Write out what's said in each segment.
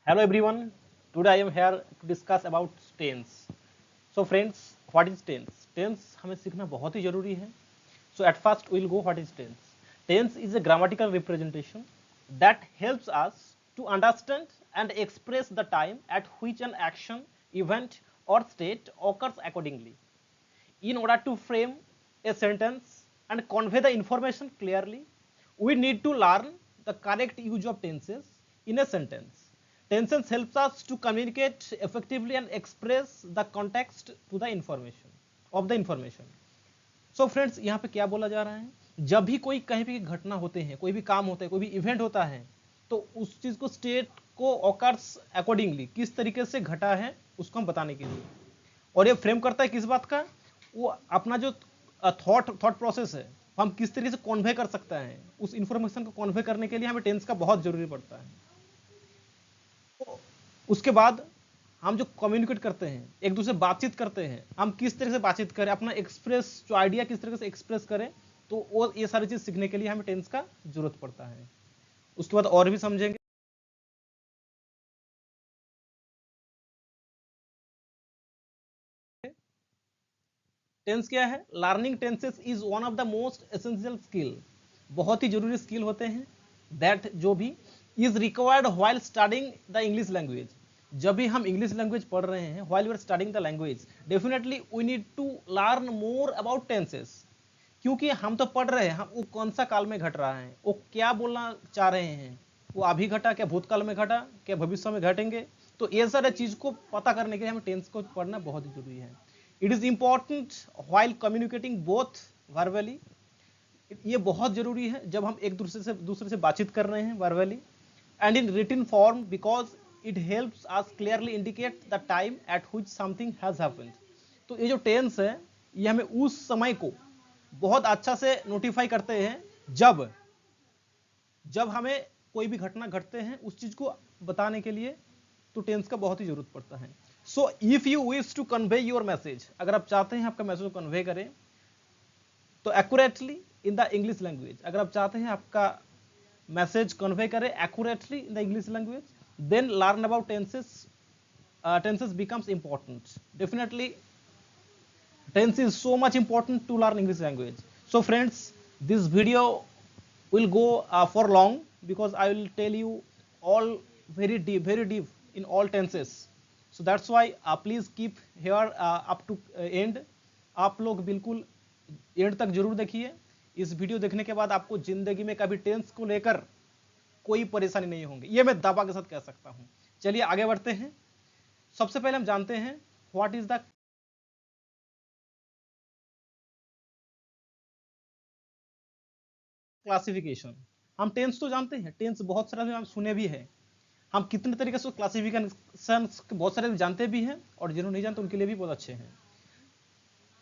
Hello everyone. Today I am here to discuss about tense. So friends, what is tense? Tense हमें सीखना बहुत ही जरूरी है. So at first we'll go what is tense. Tense is a grammatical representation that helps us to understand and express the time at which an action, event or state occurs accordingly. In order to frame a sentence and convey the information clearly, we need to learn the correct use of tenses in a sentence. Tenses helps us to communicate effectively and express the context to the information of the information. So friends, यहाँ पे क्या बोला जा रहा है? जब भी कोई कहीं भी घटना होते हैं, कोई भी काम होता है, कोई भी इवेंट होता है, तो उस चीज को स्टेट को ऑकर्स अकॉर्डिंगली किस तरीके से घटा है उसको हम बताने के लिए. और ये फ्रेम करता है किस बात का? वो अपना जो थॉट प्रोसेस है हम किस तरीके से कन्वे कर सकता है, उस इंफॉर्मेशन को कन्वे करने के लिए हमें टेंस का बहुत जरूरी पड़ता है. तो उसके बाद हम जो कम्युनिकेट करते हैं, एक दूसरे बातचीत करते हैं, हम किस तरह से बातचीत करें, अपना एक्सप्रेस जो आइडिया किस तरह से एक्सप्रेस करें, तो वो ये सारी चीज सीखने के लिए हमें टेंस का जरूरत पड़ता है. उसके बाद और भी समझेंगे. टेंस क्या है? Learning tenses is one of the most essential skill. बहुत ही जरूरी स्किल होते हैं दैट जो भी is required while studying the English language. जब भी हम इंग्लिश लैंग्वेज पढ़ रहे हैं, while we are studying the language, definitely we need to learn more about tenses. क्योंकि हम तो पढ़ रहे हैं, हम वो कौन सा काल में घट रहा है, वो क्या बोलना चाह रहे हैं, वो अभी घटा, क्या भूतकाल में घटा, क्या भविष्य में घटेंगे. तो ये सारे चीज को पता करने के लिए हमें टेंस को पढ़ना बहुत ही जरूरी है. It is important while communicating both verbally. ये बहुत जरूरी है जब हम एक दूसरे से बातचीत कर रहे हैं verbally, and in written form because it helps us clearly indicate the time at which something has happened. तो ये जो टेंस है ये हमें उस समय को बहुत अच्छा से नोटिफाई करते हैं जब हमें कोई भी घटना घटते हैं, उस चीज को बताने के लिए तो टेंस का बहुत ही जरूरत पड़ता है. So if you wish to convey your message, अगर आप चाहते हैं आपका मैसेज को कन्वे करें तो accurately in the English language, अगर आप चाहते हैं आपका मैसेज कन्वे करें accurately in the English language, then learn about tenses. Tenses becomes important. Definitely tense is so much important to learn English language. So friends, this video will go for long because I will tell you all very deep in all tenses. So that's why please keep here up to end. आप लोग बिल्कुल and तक जरूर देखिए. इस video देखने के बाद आपको जिंदगी में कभी टेंस को लेकर कोई परेशानी नहीं होगी, ये मैं दावा के साथ कह सकता हूं. चलिए आगे बढ़ते हैं. सबसे पहले हम जानते हैं व्हाट इज द क्लासिफिकेशन. हम टेंस तो जानते हैं, टेंस बहुत सारे हम सुने भी हैं, हम कितने तरीके से क्लासिफिकेशन बहुत सारे जानते भी हैं, और जिन्होंने नहीं जानते उनके लिए भी बहुत अच्छे हैं.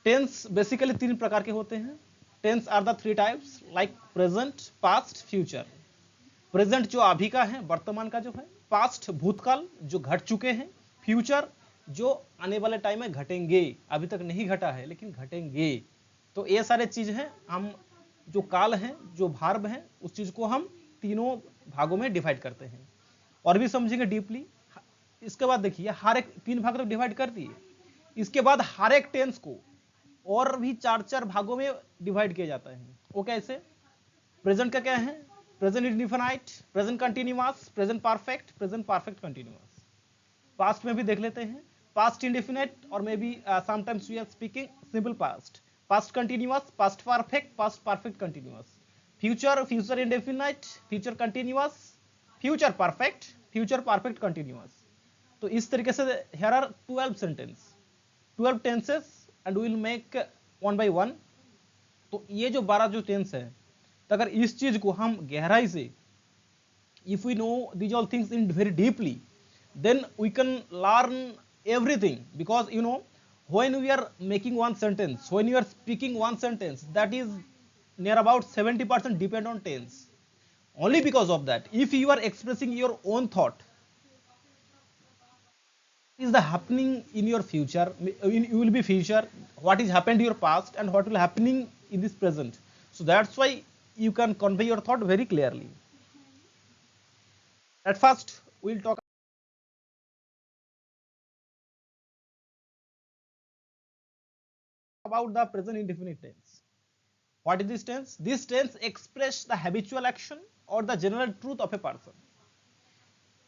टेंस बेसिकली 3 प्रकार के होते हैं. Tense are the 3 types like present, past, future. Present जो अभी का है, वर्तमान का जो है. पास्ट भूतकाल जो घट चुके हैं. फ्यूचर जो आने वाले टाइम में घटेंगे, अभी तक नहीं घटा है लेकिन घटेंगे. तो ये सारे चीज हैं. हम जो काल है, जो भार्ब है, उस चीज को हम तीनों भागों में डिवाइड करते हैं और भी समझेंगे डीपली. इसके बाद देखिए हर एक 3 भाग तक डिवाइड कर दिए. इसके बाद हर एक टेंस को और भी 4 भागों में डिवाइड किया जाता है. वो कैसे? प्रेजेंट का क्या है? Present indefinite, present continuous, present perfect, present perfect continuous. Past में भी देख लेते हैं. पास्ट इंडेफिनाइट और may be sometimes we are speaking simple past. Past continuous, past perfect, past perfect continuous. Future, future indefinite, future continuous, future perfect, future perfect continuous. तो इस तरीके से here are 12 sentence, 12 tenses and we will make one by one. तो ये जो 12 जो tense है, तो अगर इस चीज को हम गहराई से if we know these all things in very deeply, then we can learn everything. Because you know, when we are making one sentence, when you are speaking one sentence, that is near about 70% depend on tense. Only because of that, if you are expressing your own thought, is the happening in your future, you will be future, what is happened in your past and what will happening in this present. So that's why you can convey your thought very clearly. At first we'll talk about the present indefinite tense. What is this tense? This tense express the habitual action or the general truth of a person.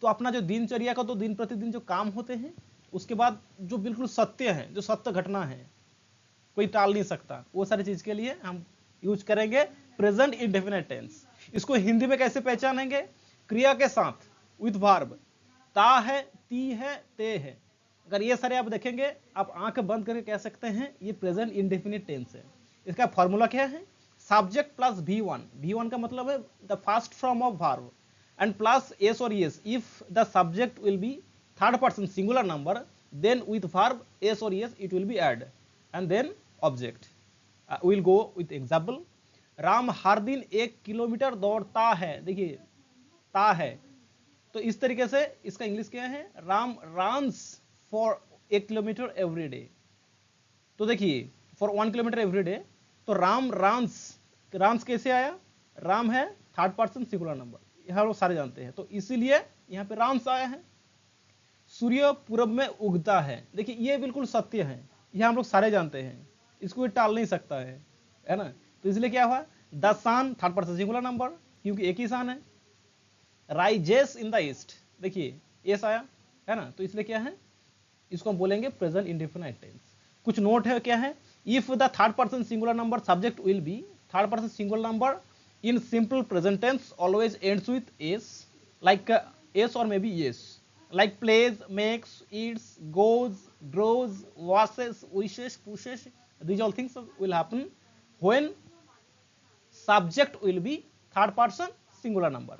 तो अपना जो दिनचर्या का तो दिन प्रतिदिन जो काम होते हैं, उसके बाद जो बिल्कुल सत्य है, जो सत्य घटना है, कोई टाल नहीं सकता, वो सारी चीज के लिए हम यूज करेंगे प्रेजेंट इंडेफिनिट टेंस। इसको हिंदी में कैसे पहचानेंगे? क्रिया के साथ विथ वर्ब, ता है, ती है, ते है। अगर ये सारे आप देखेंगे, आप आंख बंद करके कह सकते हैं ये प्रेजेंट इंडेफिनिट टेंस है। इसका फॉर्मूला क्या है? Subject plus V1। V1 का मतलब है the first form of verb, and plus s or es if the subject will be third person singular number, then with verb s or es it will be add, and then object. We'll go with example. Ram हर दिन 1 kilometre दौड़ता है। देखिए ता है, तो इस तरीके से इसका इंग्लिश क्या है? Ram runs for 1 kilometre every day. तो देखिए फॉर 1 किलोमीटर एवरी डे, तो राम runs कैसे आया? राम है थर्ड पर्सन सिंगुलर नंबर, हम लोग सारे जानते हैं, तो इसीलिए यहाँ पे राम्स आया है। सूर्य पूरब में उगता है, देखिए ये बिल्कुल सत्य है, ये हम लोग सारे जानते हैं, इसको ये टाल नहीं सकता है ना। तो इसलिए क्या हुआ? The sun third person singular number, क्योंकि एक ही सन है। राइजेस इन द ईस्ट, देखिए एस आया है ना, तो इसलिए क्या है? इसको हम बोलेंगे प्रेजेंट इंडेफिनिट टेंस। कुछ नोट है, क्या है? If the third person singular number subject will be third person singular number in simple present tense always ends with s, like s or maybe yes, like plays, makes, eats, goes, draws, washes, wishes, pushes. These all things will happen when subject will be third person singular number.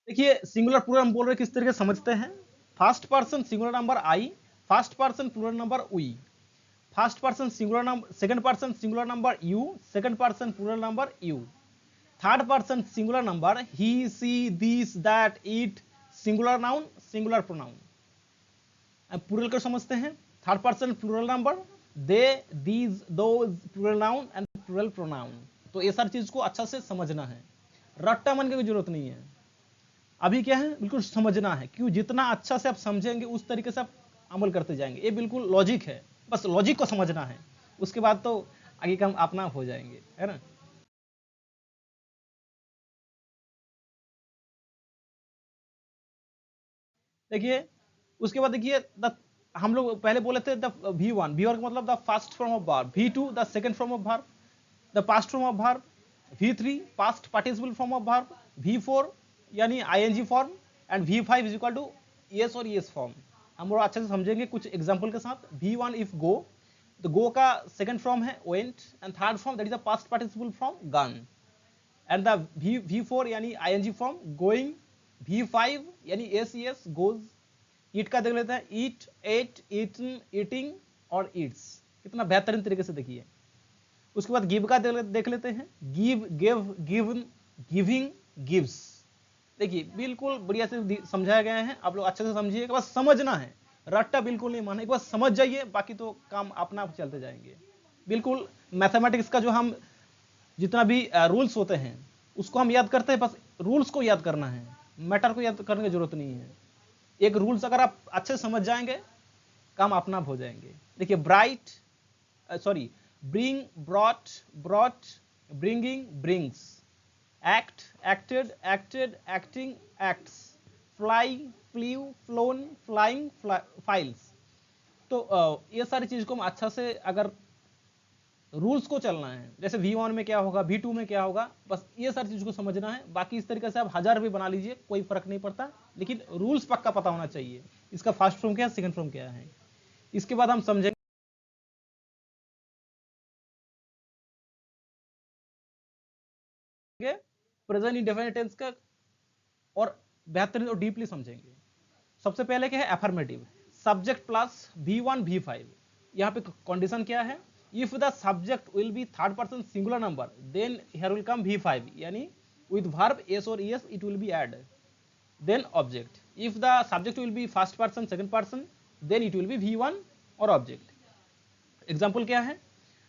देखिए singular plural हम बोल रहे किस तरीके से समझते हैं? First person singular number I, first person plural number we, first person singular number, second person singular number you, second person plural number you, third person singular number he, she, this, that, it, singular noun, singular pronoun. अब plural को समझते हैं, third person plural number they, these, those, plural noun and plural pronoun. तो ये सारी चीज को अच्छा से समझना है, रट्टा मन की जरूरत नहीं है। अभी क्या है? बिल्कुल समझना है, क्यों? जितना अच्छा से आप समझेंगे उस तरीके से आप अमल करते जाएंगे, ये बिल्कुल लॉजिक है, बस लॉजिक को समझना है, उसके बाद तो आगे काम अपना हो जाएंगे, है ना। देखिए उसके बाद देखिए हम लोग पहले बोले थे द V1 का मतलब the first form of verb, V2 the second form of verb, the past form of verb, V3 past participle form of verb, V4 यानी ING form, and V5 is equal to yes और yes form. हम लोग अच्छे से समझेंगे कुछ example के साथ। V1 इफ गो, तो गो का सेकंड फॉर्म है went, and third form that is the past participle form gun, and the V4 यानी ING फॉर्म गोइंग, V5 यानी yes गोज। ईट का देख लेते हैं, ईट, एट, ईटन, ईटिंग और ईट्स। कितना बेहतरीन तरीके से देखिए। उसके बाद गिव का देख लेते हैं, give, give, given, giving, gives. देखिए बिल्कुल बढ़िया से समझाया गया है, आप लोग अच्छे से समझिए, बस समझना है, रट्टा बिल्कुल नहीं माना, बस समझ जाइए, बाकी तो काम अपना आप चलते जाएंगे। बिल्कुल मैथमेटिक्स का जो हम जितना भी रूल्स होते हैं उसको हम याद करते हैं, बस रूल्स को याद करना है, मैटर को याद करने की जरूरत नहीं है। एक रूल्स अगर आप अच्छे से समझ जाएंगे, काम अपना आप हो जाएंगे। देखिए bright, sorry, bring, brought, brought, bringing, brings, act, acted, acted, acting, acts, fly, flew, flown, flying, flies. तो ये सारी चीज को हम अच्छा से अगर रूल्स को चलना है, जैसे V1 में क्या होगा, V2 में क्या होगा, बस ये सारी चीज को समझना है। बाकी इस तरीके से आप 1000 भी बना लीजिए, कोई फर्क नहीं पड़ता, लेकिन रूल्स पक्का पता होना चाहिए, इसका फर्स्ट फॉर्म क्या है, सेकंड फॉर्म क्या है। इसके बाद हम समझेंगे प्रेजेंट इंडेफिनिट टेंस का, और बेहतरीन और डीपली समझेंगे। सबसे पहले क्या है? Affirmative, subject plus V1 V5। यहाँ पे कंडीशन क्या है? If the subject will be third person singular number, then here will come V5, यानी with verb yes or yes it will be add, then object. If the subject will be first person second person, then it will be V1 और object. Example क्या है?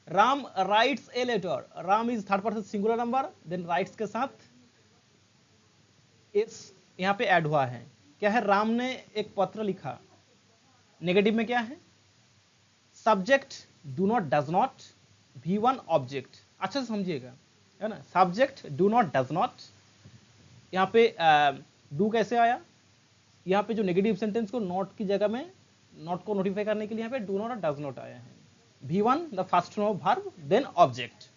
Ram writes a letter, Ram is third person singular number, then writes के साथ S यहाँ पे add हुआ है, क्या है, राम ने एक पत्र लिखा। नेगेटिव में क्या है, subject do not does not V1 object, अच्छा से समझिएगा, है ना, subject do not does not, यहाँ पे डू कैसे आया, यहाँ पे जो नेगेटिव सेंटेंस को नॉट की जगह में, नॉट को नोटिफाई करने के लिए यहाँ पे डू नॉट और डज नॉट आया है। V1 the first form of verb then object.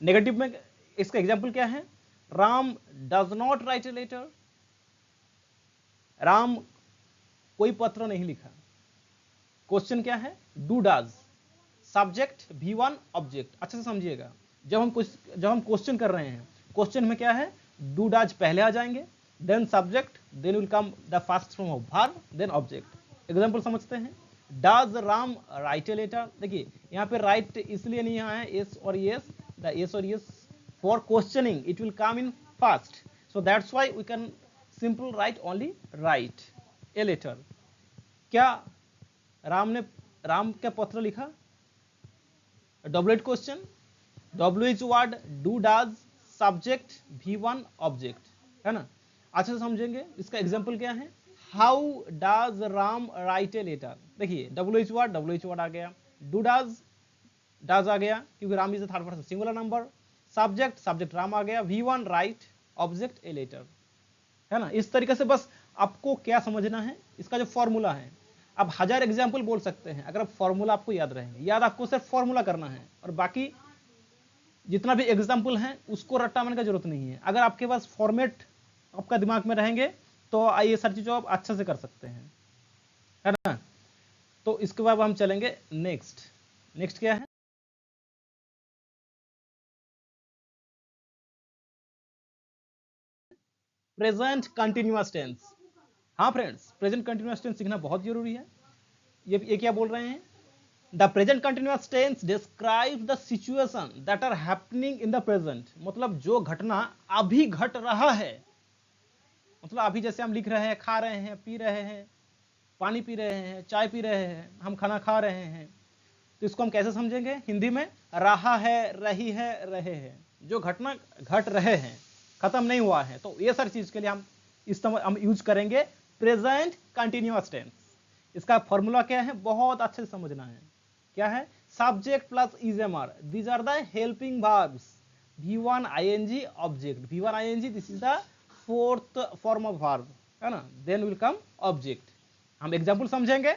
Negative में इसका एग्जांपल क्या है, Ram does not write a letter, Ram कोई पत्र नहीं लिखा। क्वेश्चन क्या है, do does, subject V1 object, अच्छे से समझिएगा। जब हम क्वेश्चन कर रहे हैं, क्वेश्चन में क्या है, डू डज पहले आ जाएंगे, then subject, then will come the first form of verb then object. Example समझते हैं, does Ram write a letter, देखिए यहाँ पे राइट इसलिए नहीं यहाँ है एस और यस, द एस और es for questioning it will come in first, so that's why we can simple write only write a letter. क्या राम क्या पत्र लिखा, डबलेट question, WH word, do does, subject V1 object, है ना, अच्छे से समझेंगे। इसका एग्जांपल क्या है, how does Ram write a letter, देखिए WH वर्ड आ गया, डू डज आ गया क्योंकि Ram is the third person singular number, subject Ram आ गया, V1 right, object a letter, है ना। इस तरीके से बस आपको क्या समझना है, इसका जो फॉर्मूला है, आप 1000 एग्जाम्पल बोल सकते हैं, अगर फॉर्मूला आपको याद रहेंगे, याद आपको सिर्फ फॉर्मूला करना है, और बाकी जितना भी एग्जाम्पल है उसको रट्टा मारने का जरूरत नहीं है। अगर आपके पास फॉर्मेट आपका दिमाग में रहेंगे तो ये सारी चीजों आप अच्छे से कर सकते हैं, है ना। तो इसके बाद हम चलेंगे नेक्स्ट क्या है, प्रेजेंट कंटिन्यूअस टेंस। हाँ फ्रेंड्स, प्रेजेंट कंटिन्यूअस टेंस सीखना बहुत जरूरी है। ये क्या बोल रहे हैं, the present continuous tense describe the situation that are happening in the present, मतलब जो घटना अभी घट रहा है, मतलब अभी जैसे हम लिख रहे हैं, खा रहे हैं, पी रहे हैं, पानी पी रहे हैं, चाय पी रहे हैं, हम खाना खा रहे हैं, तो इसको हम कैसे समझेंगे हिंदी में, रहा है, रही है, रहे हैं, जो घटना घट रहे हैं, खत्म नहीं हुआ है, तो ये सारी चीज के लिए हम यूज करेंगे प्रेजेंट कंटिन्यूअस टेंस। इसका फॉर्मूला क्या है, बहुत अच्छे से समझना है, क्या है, subject plus is am, these are the helping verbs, V1 ing object, V1 ing this is the fourth form of verb, है ना, देन विल कम ऑब्जेक्ट। हम एग्जांपल समझेंगे,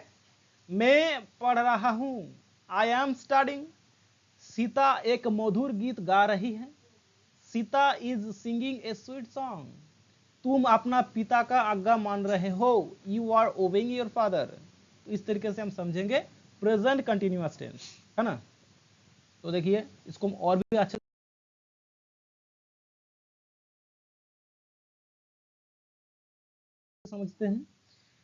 मैं पढ़ रहा हूं, आई एम स्टडिंग, सीता एक मधुर गीत गा रही है, Sita is singing a sweet song, तुम अपना पिता का आज्ञा मान रहे हो, you are obeying your father. तो इस तरीके से हम समझेंगे प्रेजेंट कंटिन्यूअस टेंस, है ना। तो देखिए इसको हम और भी अच्छे समझते हैं।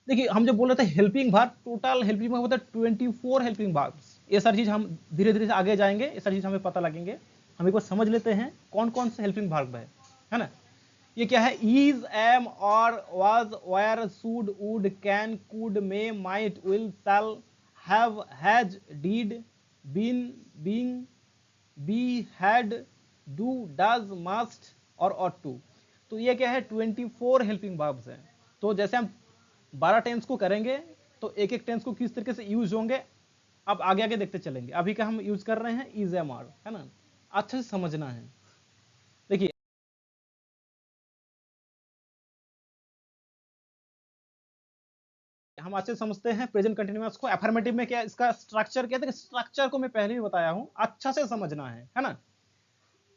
देखिए हम जो बोल रहे थे helping verb, total helping verb होता है 24 हेल्पिंग वर्ब्स। ये सारी चीज हम धीरे धीरे से आगे जाएंगे, ये सारी चीज हमें पता लगेंगे। हम एक बार समझ लेते हैं कौन कौन से हेल्पिंग वर्ब है ना। ये क्या है, is, am, are, was, were, should, would, can, could, may, might, will, shall, have, has, did, been, being, be, had, do, does, must और ऑट टू। तो ये क्या है, 24 हेल्पिंग वर्ब्स हैं। तो जैसे हम 12 टेंस को करेंगे तो एक एक टेंस को किस तरीके से यूज होंगे अब आगे आगे देखते चलेंगे। अभी का हम यूज कर रहे हैं इज, एम, आर, है ना, अच्छे से समझना है। देखिए हम अच्छे से समझते हैं प्रेजेंट कंटिन्यूअस को। अफर्मेटिव में क्या इसका स्ट्रक्चर क्या है, स्ट्रक्चर को मैं पहले ही बताया हूं, अच्छा से समझना है ना।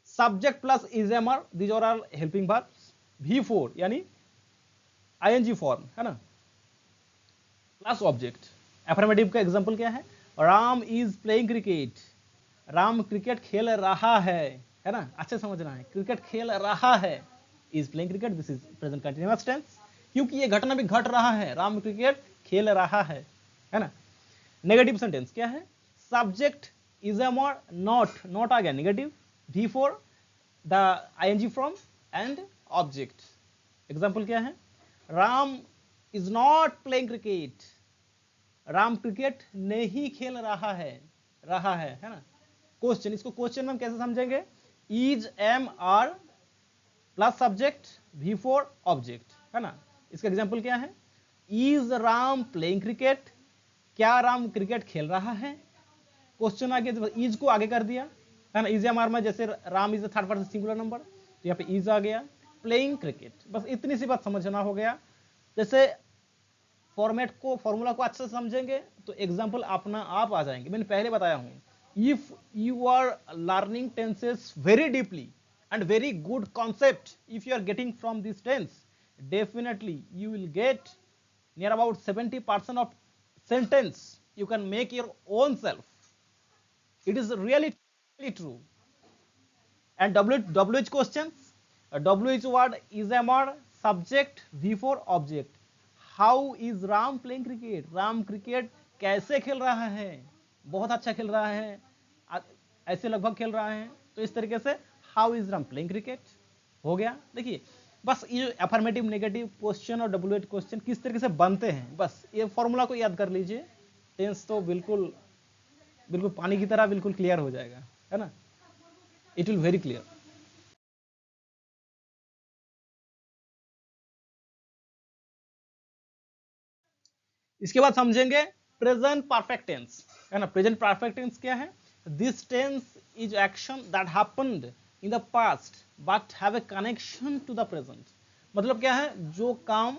Subject plus is, am, are, these are all helping verbs, V4 यानी ING फॉर्म, है ना, प्लस ऑब्जेक्ट। अफर्मेटिव का एग्जांपल क्या है, Ram is playing cricket, Ram cricket खेल रहा है ना, अच्छे समझना है, क्रिकेट खेल रहा है, is playing cricket, this is present continuous tense, क्योंकि ये घटना भी घट रहा है, राम क्रिकेट खेल रहा है ना। नेगेटिव सेंटेंस क्या है, सब्जेक्ट इज, एम, और, नॉट आ गया negative, V4 the ING form and object. Example क्या है, Ram is not playing cricket, Ram cricket नहीं खेल रहा है ना। क्वेश्चन, इसको क्वेश्चन में हम कैसे समझेंगे, is, am, are plus subject, V4 object, है ना। इसका एग्जाम्पल क्या है? इज राम प्लेइंग क्रिकेट, क्या राम क्रिकेट खेल रहा है? क्वेश्चन आ गया, इज को आगे कर दिया है ना, इज या मार में, जैसे Ram is third person singular number, तो यहाँ पे इज आ गया, प्लेइंग क्रिकेट, बस इतनी सी बात समझना हो गया। जैसे फॉर्मूला को अच्छे से समझेंगे तो एग्जाम्पल अपना आप आ जाएंगे। मैंने पहले बताया हूं, if you are learning tenses very deeply and very good concept, if you are getting from this tense, definitely you will get near about 70% of sentence you can make your own self. It is really true. And WH questions, WH word is a more subject before object. How is Ram playing cricket? Ram cricket कैसे खेल रहा है? बहुत अच्छा खेल रहा है, ऐसे लगभग खेल रहा है। तो इस तरीके से how is Ram playing cricket हो गया। देखिए बस ये अफर्मेटिव नेगेटिव क्वेश्चन और WH क्वेश्चन किस तरीके से बनते हैं, बस ये फॉर्मूला को याद कर लीजिए, टेंस तो बिल्कुल बिल्कुल पानी की तरह बिल्कुल क्लियर हो जाएगा, है ना, इट विल वेरी क्लियर। इसके बाद समझेंगे प्रेजेंट परफेक्ट टेंस, है ना। प्रेजेंट परफेक्ट टेंस क्या है? This tense is action that happened in the past but have a connection to the present. मतलब क्या है? जो काम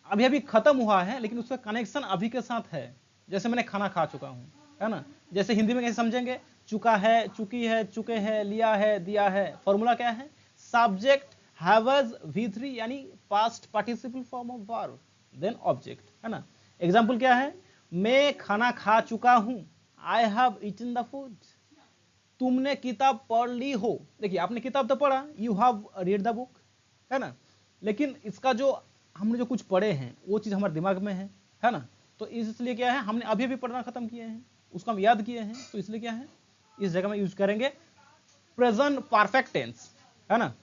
अभी अभी खत्म हुआ है लेकिन उसका कनेक्शन अभी के साथ है। जैसे मैंने खाना खा चुका हूं, है ना, जैसे हिंदी में कैसे समझेंगे? चुका है, चुकी है, चुके हैं, लिया है, दिया है। फॉर्मूला क्या है? सब्जेक्ट हैवज V3 यानी past participle form of verb, then object, है ना। एग्जाम्पल क्या है? मैं खाना खा चुका हूं, I have eaten the food. तुमने किताब पढ़ ली हो, देखिए आपने किताब तो पढ़ा, you have read the book, है ना, लेकिन इसका जो हमने जो कुछ पढ़े हैं वो चीज हमारे दिमाग में है ना। तो इसलिए क्या है, हमने अभी भी पढ़ना खत्म किए हैं, उसको हम याद किए हैं, तो इसलिए क्या है, इस जगह में यूज करेंगे प्रेजेंट परफेक्ट टेंस, है ना।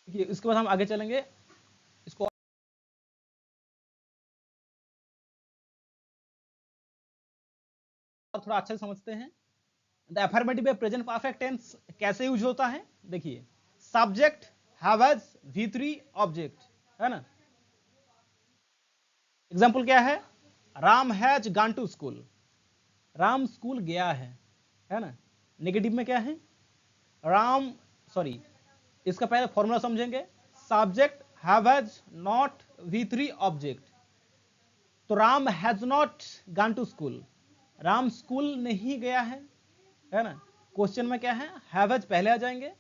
इसके बाद हम आगे चलेंगे, इसको थोड़ा अच्छे से समझते हैं। The affirmative present perfect tense कैसे यूज होता है? देखिए सब्जेक्ट हैव V3 ऑब्जेक्ट, है ना। एग्जाम्पल क्या है? Ram has gone to school, Ram school गया है ना। नेगेटिव में क्या है? राम सॉरी, इसका पहले फॉर्मूला समझेंगे। Subject has not V3 object, तो Ram has not gone to school, Ram school नहीं गया है ना। क्वेश्चन में क्या है? हैज पहले आ जाएंगे,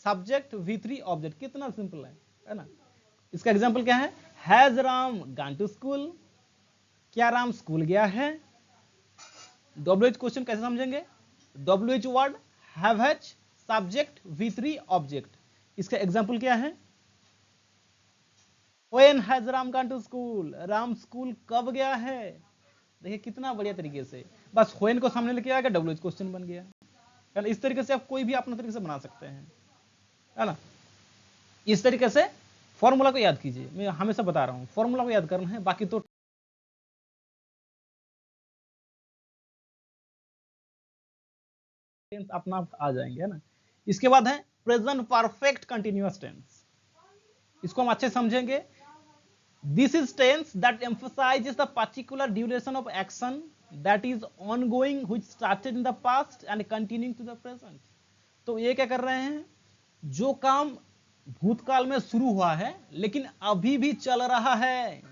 सब्जेक्ट V3 ऑब्जेक्ट, कितना सिंपल है ना। इसका एग्जाम्पल क्या है? Has Ram gone to school, क्या राम स्कूल गया है। WH क्वेश्चन कैसे समझेंगे? WH word has subject V3 object, इसका एग्जाम्पल क्या है? When has Ram gone to school, Ram school कब गया है। देखिए कितना बढ़िया तरीके से, बस when को सामने लेके आएगा, WH क्वेश्चन बन गया, है ना। इस तरीके से आप कोई भी अपने तरीके से बना सकते हैं, है ना। इस तरीके से फॉर्मूला को याद कीजिए, मैं हमेशा बता रहा हूं फॉर्मूला को याद करना है, बाकी तो टेंस अपना आप आ जाएंगे, है ना। इसके बाद है प्रेजेंट परफेक्ट कंटिन्यूअस टेंस, इसको हम अच्छे समझेंगे। This is tense that emphasizes the particular duration of action that is ongoing which started in the past and continuing to the present. तो ये क्या कर रहे हैं? जो काम भूतकाल में शुरू हुआ है लेकिन अभी भी चल रहा है।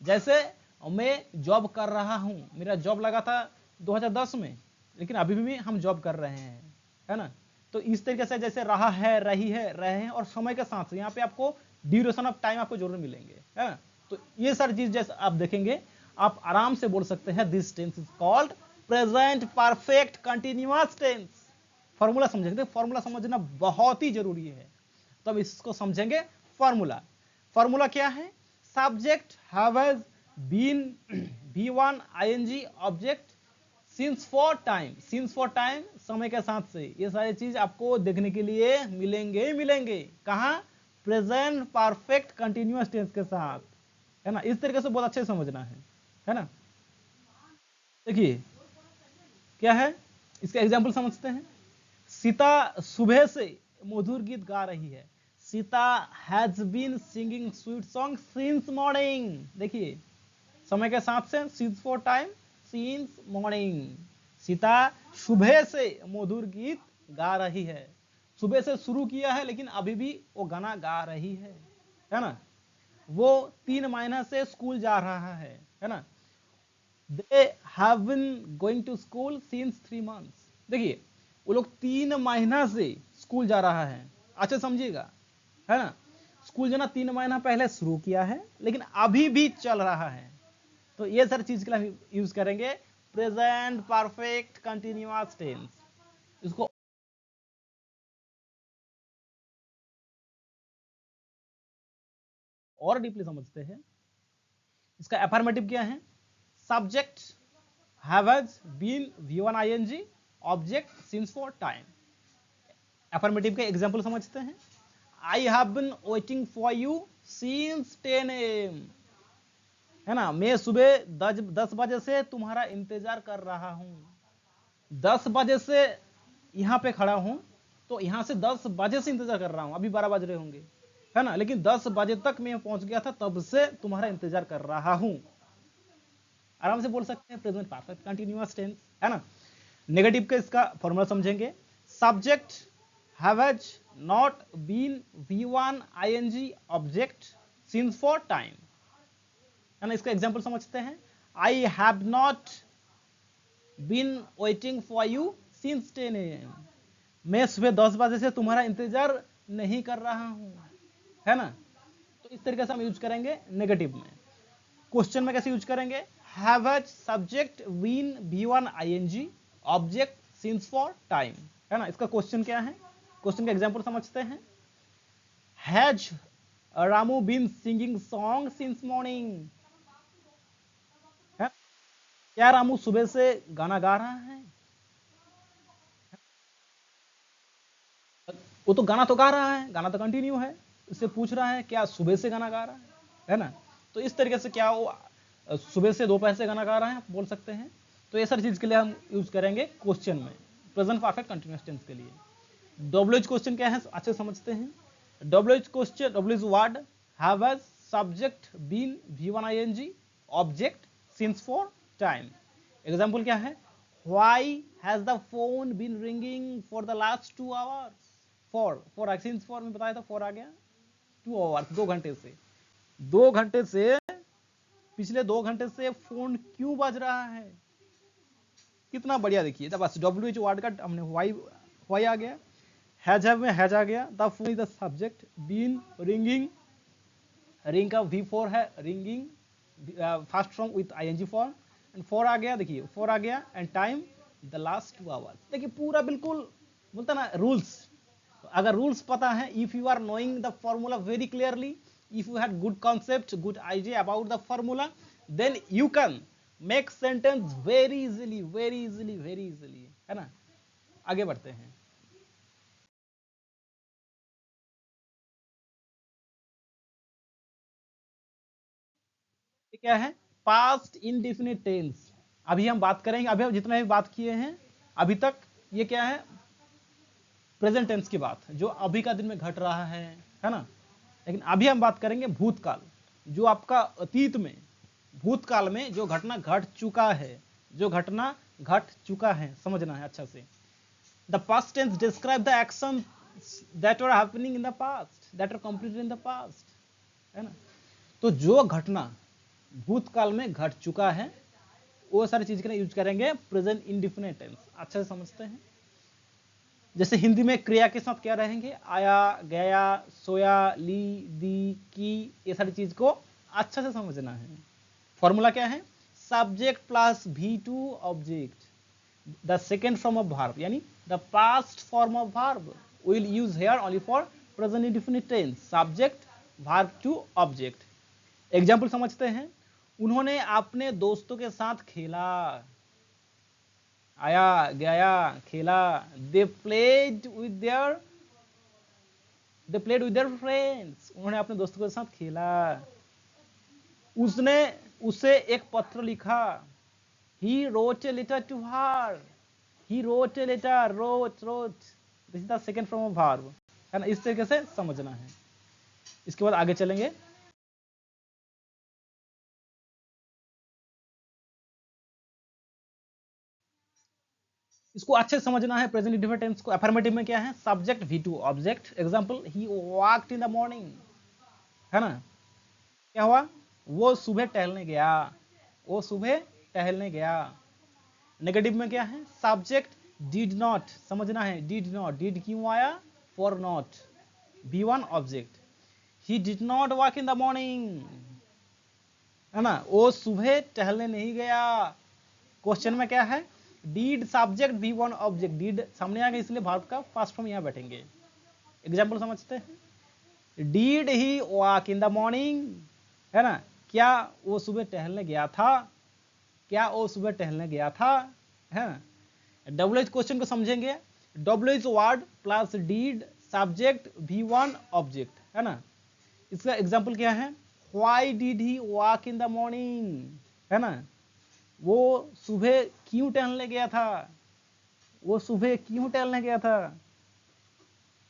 जैसे मैं जॉब कर रहा हूं, मेरा जॉब लगा था 2010 में, लेकिन अभी भी हम जॉब कर रहे हैं, है ना। तो इस तरीके से जैसे रहा है, रही है, रहे हैं, और समय के साथ यहाँ पे आपको ड्यूरेशन ऑफ टाइम आपको जरूर मिलेंगे, है ना। तो ये सारी चीज जैसे आप देखेंगे, आप आराम से बोल सकते हैं this tense is called present perfect continuous tense. Formula समझेंगे, फॉर्मूला समझना बहुत ही जरूरी है, तब इसको समझेंगे। फॉर्मूला, फॉर्मूला क्या है? Subject have been V1 ing object since for time, since for time समय के साथ से। ये सारी चीज आपको देखने के लिए मिलेंगे कहां? प्रेजेंट परफेक्ट कंटिन्यूअस टेंस के साथ, है ना। इस तरीके से बहुत अच्छे से समझना है ना। देखिए क्या है, इसका एग्जाम्पल समझते हैं। सीता सुबह से मधुर गीत गा रही है, Sita has been singing sweet song since morning. देखिए समय के साथ से since for time, since morning. Sita सुबह से मधुर गीत गा रही है। सुबह से शुरू किया है लेकिन अभी भी वो गाना गा रही है ना। वो 3 महीना से स्कूल जा रहा है ना। They have been going to school since 3 months। देखिए वो लोग 3 महीना से स्कूल जा रहा है। अच्छा समझिएगा, है ना। स्कूल जाना 3 महीना पहले शुरू किया है लेकिन अभी भी चल रहा है। तो ये सारी चीज के लिए हम यूज करेंगे प्रेजेंट परफेक्ट कंटिन्यूअस टेंस। इसको और डीपली समझते हैं। इसका अफर्मेटिव क्या है? Subject has been V1 ing, object since for time. Affirmative के एग्जांपल समझते हैं। I have been waiting for you since 10 AM, है ना। मैं सुबह 10 बजे से तुम्हारा इंतजार कर रहा हूं। 10 बजे से यहां पे खड़ा हूं, तो यहां से 10 बजे से इंतजार कर रहा हूं। अभी 12 बज रहे होंगे, है ना, लेकिन 10 बजे तक मैं पहुंच गया था, तब से तुम्हारा इंतजार कर रहा हूं। आराम से बोल सकते हैं प्रेजेंट परफेक्ट कंटिन्यूअस टेंस, है ना। नेगेटिव का इसका फॉर्मूला समझेंगे। Subject has not been V1 ing, object since for time, है ना। इसका एग्जांपल समझते हैं। I have not been waiting for you since 10 AM। मैं सुबह 10 बजे से तुम्हारा इंतजार नहीं कर रहा हूं, है ना। तो इस तरीके से हम यूज करेंगे नेगेटिव में। क्वेश्चन में कैसे यूज करेंगे? Have subject been V1 ing, object since for time, है ना। इसका क्वेश्चन क्या है? क्वेश्चन का एग्जांपल समझते हैं। Has Ramu been singing song since morning, है। क्या रामू सुबह से गाना गा रहा है? वो तो गाना तो गा रहा है, गाना तो कंटिन्यू है। इससे पूछ रहा है क्या सुबह से गाना गा रहा है ना। तो इस तरीके से क्या वो सुबह से दोपहर से गाना गा रहा है बोल सकते हैं। तो ये सारी चीज के लिए हम यूज करेंगे क्वेश्चन में, प्रेजेंट परफेक्ट कंटिन्यूअस टेंस के लिए। WH क्वेश्चन क्या है अच्छे समझते हैं। WH question, WH word have as subject been V1 ing, object since for time. Example क्या है? Why has the phone been ringing for the last 2 hours। For since for में बताया था, फॉर आ गया। 2 hours 2 घंटे से, 2 घंटे से, पिछले 2 घंटे से फोन क्यों बज रहा है। कितना बढ़िया देखिए। बस WH वर्ड का हमने व्हाई आ गया, हैज में हैज आ गया, the phone is the subject, been ringing, ring का V4 है, ringing first form with ing form, and for आ गया। देखिए फॉर आ गया, and time the last 2 hours। देखिए पूरा बिल्कुल बोलता ना रूल्स। अगर रूल्स पता है, if you are knowing the formula very clearly, if you had good concept, good idea about the formula, then you can make sentence very easily, very easily, very easily, है ना। आगे बढ़ते हैं। ये क्या है? Past indefinite tense. अभी हम बात करेंगे, अभी हम जितना भी बात किए हैं अभी तक, ये क्या है? प्रेजेंट टेंस की बात, जो अभी का दिन में घट रहा है ना। लेकिन अभी हम बात करेंगे भूतकाल, जो आपका अतीत में, भूतकाल में जो घटना घट चुका है, जो घटना घट चुका है, समझना है अच्छा से। The past tense describe the action that were happening in the past, that were completed in the past, है ना। तो जो घटना भूतकाल में घट चुका है, वो सारी चीज के लिए यूज करेंगे प्रेजेंट इंडेफिनिट टेंस। अच्छे से समझते हैं। जैसे हिंदी में क्रिया के साथ क्या रहेंगे? आया, गया, सोया, ली, दी, की, ये सारी चीज को अच्छा से समझना है। फॉर्मूला क्या है? Subject plus V2 object, the second form of verb, यानी the past form of verb will use here only for present indefinite tense, subject verb two object. Example समझते हैं। उन्होंने अपने दोस्तों के साथ खेला, आया, गया, खेला। They played with their friends, उन्होंने अपने दोस्तों के साथ खेला। उसने उसे एक पत्र लिखा, he wrote a letter to her, he wrote a letter, wrote, this is the second form of verb, है ना। इस तरीके से समझना है। इसके बाद आगे चलेंगे। इसको अच्छे से समझना है। प्रेजेंट इंडेफिनिट टेंस को अफर्मेटिव में क्या है, subject V2 object. Example, he walked in the morning, है ना, क्या हुआ, वो सुबह टहलने गया, वो सुबह टहलने गया। नेगेटिव में क्या है, सब्जेक्ट डिड नॉट, समझना है, डिड नॉट, डिड क्यों आया, for not, V1 object. He did not walk in the morning, है ना, वो सुबह टहलने नहीं गया। क्वेश्चन में क्या है, deed subject V1 object, deed सामने आ गया इसलिए वर्ब का पास्ट फॉर्म यहां बैठेंगे। एग्जांपल समझते हैं, did he walk in the morning, है ना, क्या वो सुबह टहलने गया था, क्या वो सुबह टहलने गया था, है ना। WH क्वेश्चन को समझेंगे, WH word plus did subject V1 object, है ना। इसका एग्जांपल क्या है, why did he walk in the morning, है ना, वो सुबह क्यों टहलने गया था, वो सुबह क्यों टहलने गया था,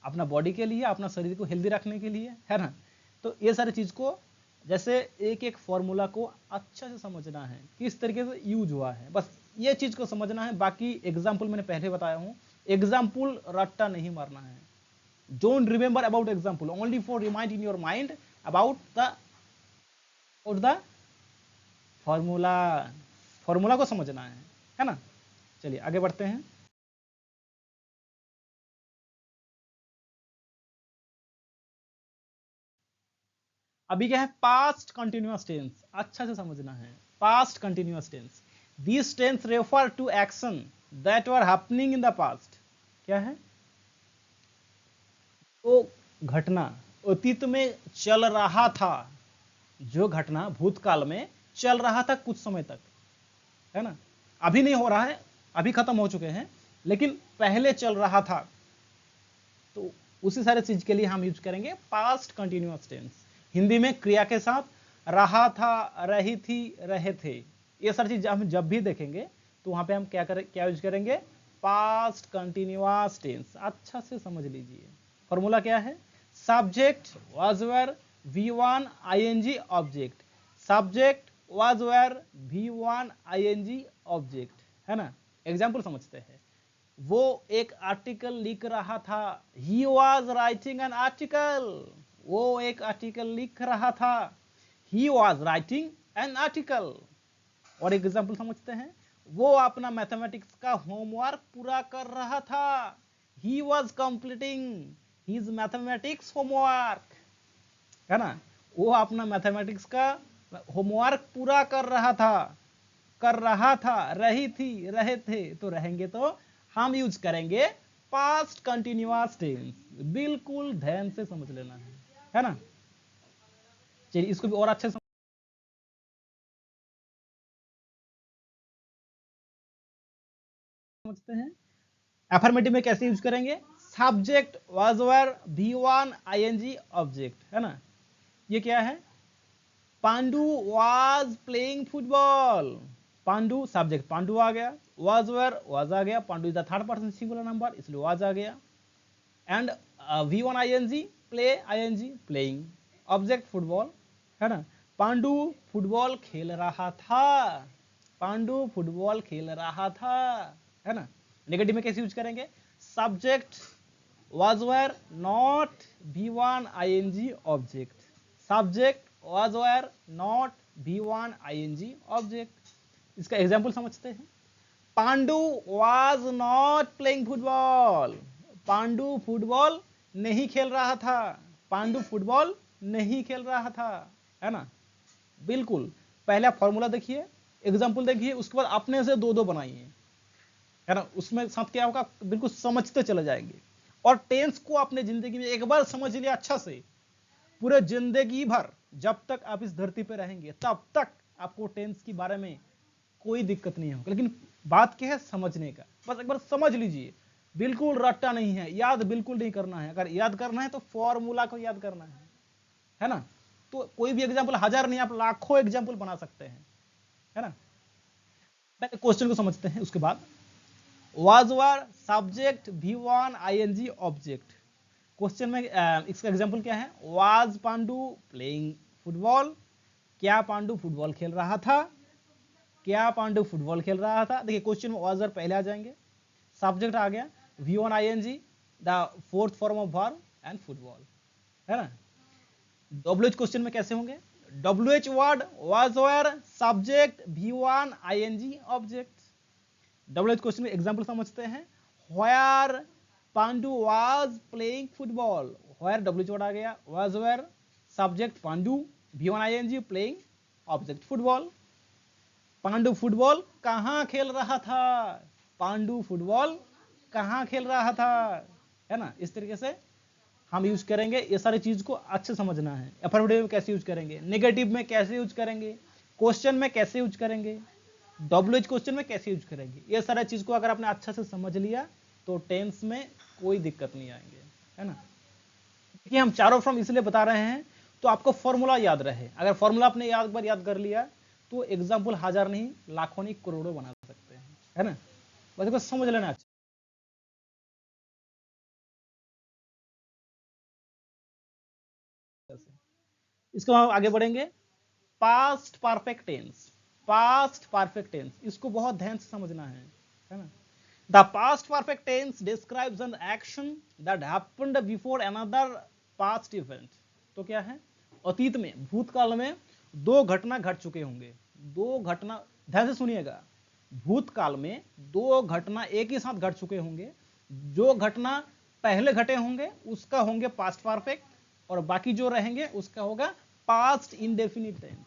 अपना बॉडी के लिए, अपना शरीर को हेल्दी रखने के लिए, है ना। तो ये सारी चीज को जैसे एक एक फॉर्मूला को अच्छा से समझना है, किस तरीके से यूज हुआ है, बस ये चीज को समझना है। बाकी एग्जाम्पल मैंने पहले बताया हूं, एग्जाम्पल रट्टा नहीं मारना है। Don't remember about example, only for remind in your mind about the formula, formula को समझना है ना। चलिए आगे बढ़ते हैं। अभी क्या है, पास्ट कंटिन्यूअस टेंस, अच्छा से समझना है। Past continuous tense, this tense refer to action that were happening in the past. क्या है, तो घटना अतीत में चल रहा था, जो घटना भूतकाल में चल रहा था कुछ समय तक, है ना, अभी नहीं हो रहा है, अभी खत्म हो चुके हैं, लेकिन पहले चल रहा था, तो उसी सारे चीज के लिए हम यूज करेंगे पास्ट कंटिन्यूअस टेंस। हिंदी में क्रिया के साथ रहा था, रही थी, रहे थे, ये सारी चीज हम जब भी देखेंगे तो वहां पे हम क्या यूज करेंगे, पास्ट कंटिन्यूअस टेंस। अच्छा से समझ लीजिए। फॉर्मूला क्या है, subject was were V1 ing object, subject was were V1 ing object, है ना। एग्जाम्पल समझते हैं, वो एक आर्टिकल लिख रहा था, he was writing an article, वो एक आर्टिकल लिख रहा था, he was writing an article. और एक एग्जाम्पल समझते हैं, वो अपना मैथमेटिक्स का होमवर्क पूरा कर रहा था, he was completing his mathematics homework, है ना, वो अपना मैथमेटिक्स का होमवर्क पूरा कर रहा था, कर रहा था, रही थी, रहे थे, तो रहेंगे तो हम यूज करेंगे पास्ट कंटिन्यूअस टेंस। बिल्कुल ध्यान से समझ लेना है ना। चलिए इसको भी और अच्छे से समझते हैं। अफर्मेटिव में कैसे यूज करेंगे, subject was were V1 ing object, है ना। ये क्या है, Pandu was playing football, Pandu subject, Pandu आ गया, वाज वेयर वाज आ गया, Pandu is the third person singular number इसलिए वाज आ गया, and V1 ing play ing playing object football, है ना। पांडु फुटबॉल खेल रहा था, पांडु फुटबॉल खेल रहा था, है ना। नेगेटिव में कैसे यूज करेंगे, subject was were not V1 ing object, subject was were not V1 ing object. इसका एग्जांपल समझते हैं, Pandu was not playing football, Pandu football नहीं खेल रहा था, पांडु फुटबॉल नहीं खेल रहा था, है ना। बिल्कुल पहला फॉर्मूला देखिए, एग्जांपल देखिए, उसके बाद अपने से दो दो बनाइए, है ना। उसमें साथ क्या होगा, बिल्कुल समझते चले जाएंगे। और टेंस को अपने जिंदगी में एक बार समझ लिया अच्छा से, पूरे जिंदगी भर जब तक आप इस धरती पे रहेंगे तब तक आपको टेंस के बारे में कोई दिक्कत नहीं होगी। लेकिन बात क्या है, समझने का, बस एक बार समझ लीजिए, बिल्कुल रट्टा नहीं है, याद बिल्कुल नहीं करना है। अगर याद करना है तो फॉर्मूला को याद करना है ना। तो कोई भी एग्जाम्पल हजार नहीं, आप लाखों एग्जाम्पल बना सकते हैं, है ना। क्वेश्चन को समझते हैं उसके बाद। Was were subject V1 ing object, question में इसका एग्जांपल क्या है, वाज पांडु प्लेइंग फुटबॉल, क्या पांडु फुटबॉल खेल रहा था, क्या पांडु फुटबॉल खेल रहा था। देखिए क्वेश्चन में वाज और पहले आ जाएंगे, सब्जेक्ट आ गया V1 ing, the fourth form of verb and football, है ना। WH क्वेश्चन में कैसे होंगे, WH word was were subject V1 ing object. WH question में एग्जांपल समझते हैं, where Pandu was playing football, where WH word आ गया, was were subject Pandu V1 ing playing object football. Pandu football कहां खेल रहा था, पांडु फुटबॉल कहां खेल रहा था, है ना। इस तरीके से हम यूज करेंगे, ये सारी चीज को अच्छे समझना है। अफर्मेटिव में कैसे यूज करेंगे, नेगेटिव में कैसे यूज करेंगे, क्वेश्चन में कैसे यूज करेंगे, WH क्वेश्चन में कैसे यूज करेंगे, ये सारा चीज को अगर आपने अच्छा से समझ लिया तो टेंस में कोई दिक्कत नहीं आएंगे, है ना। देखिए हम चारों फॉर्म इसलिए बता रहे हैं तो आपको फॉर्मूला याद रहे। अगर फॉर्मूला आपने एक बार याद कर लिया तो एग्जाम्पल हजार नहीं लाखों नहीं करोड़ों बना सकते हैं, है ना। बस इसको समझ लेना अच्छा। इसको हम आगे बढ़ेंगे, past perfect tense. Past perfect tense इसको बहुत ध्यान से समझना है ना। The past perfect tense describes an action that happened before another past event. तो क्या है, अतीत में भूतकाल में दो घटना घट चुके होंगे, दो घटना, ध्यान से सुनिएगा, भूतकाल में दो घटना एक ही साथ घट चुके होंगे, जो घटना पहले घटे होंगे उसका होंगे पास्ट परफेक्ट और बाकी जो रहेंगे उसका होगा पास्ट इंडेफिनिट टेंस।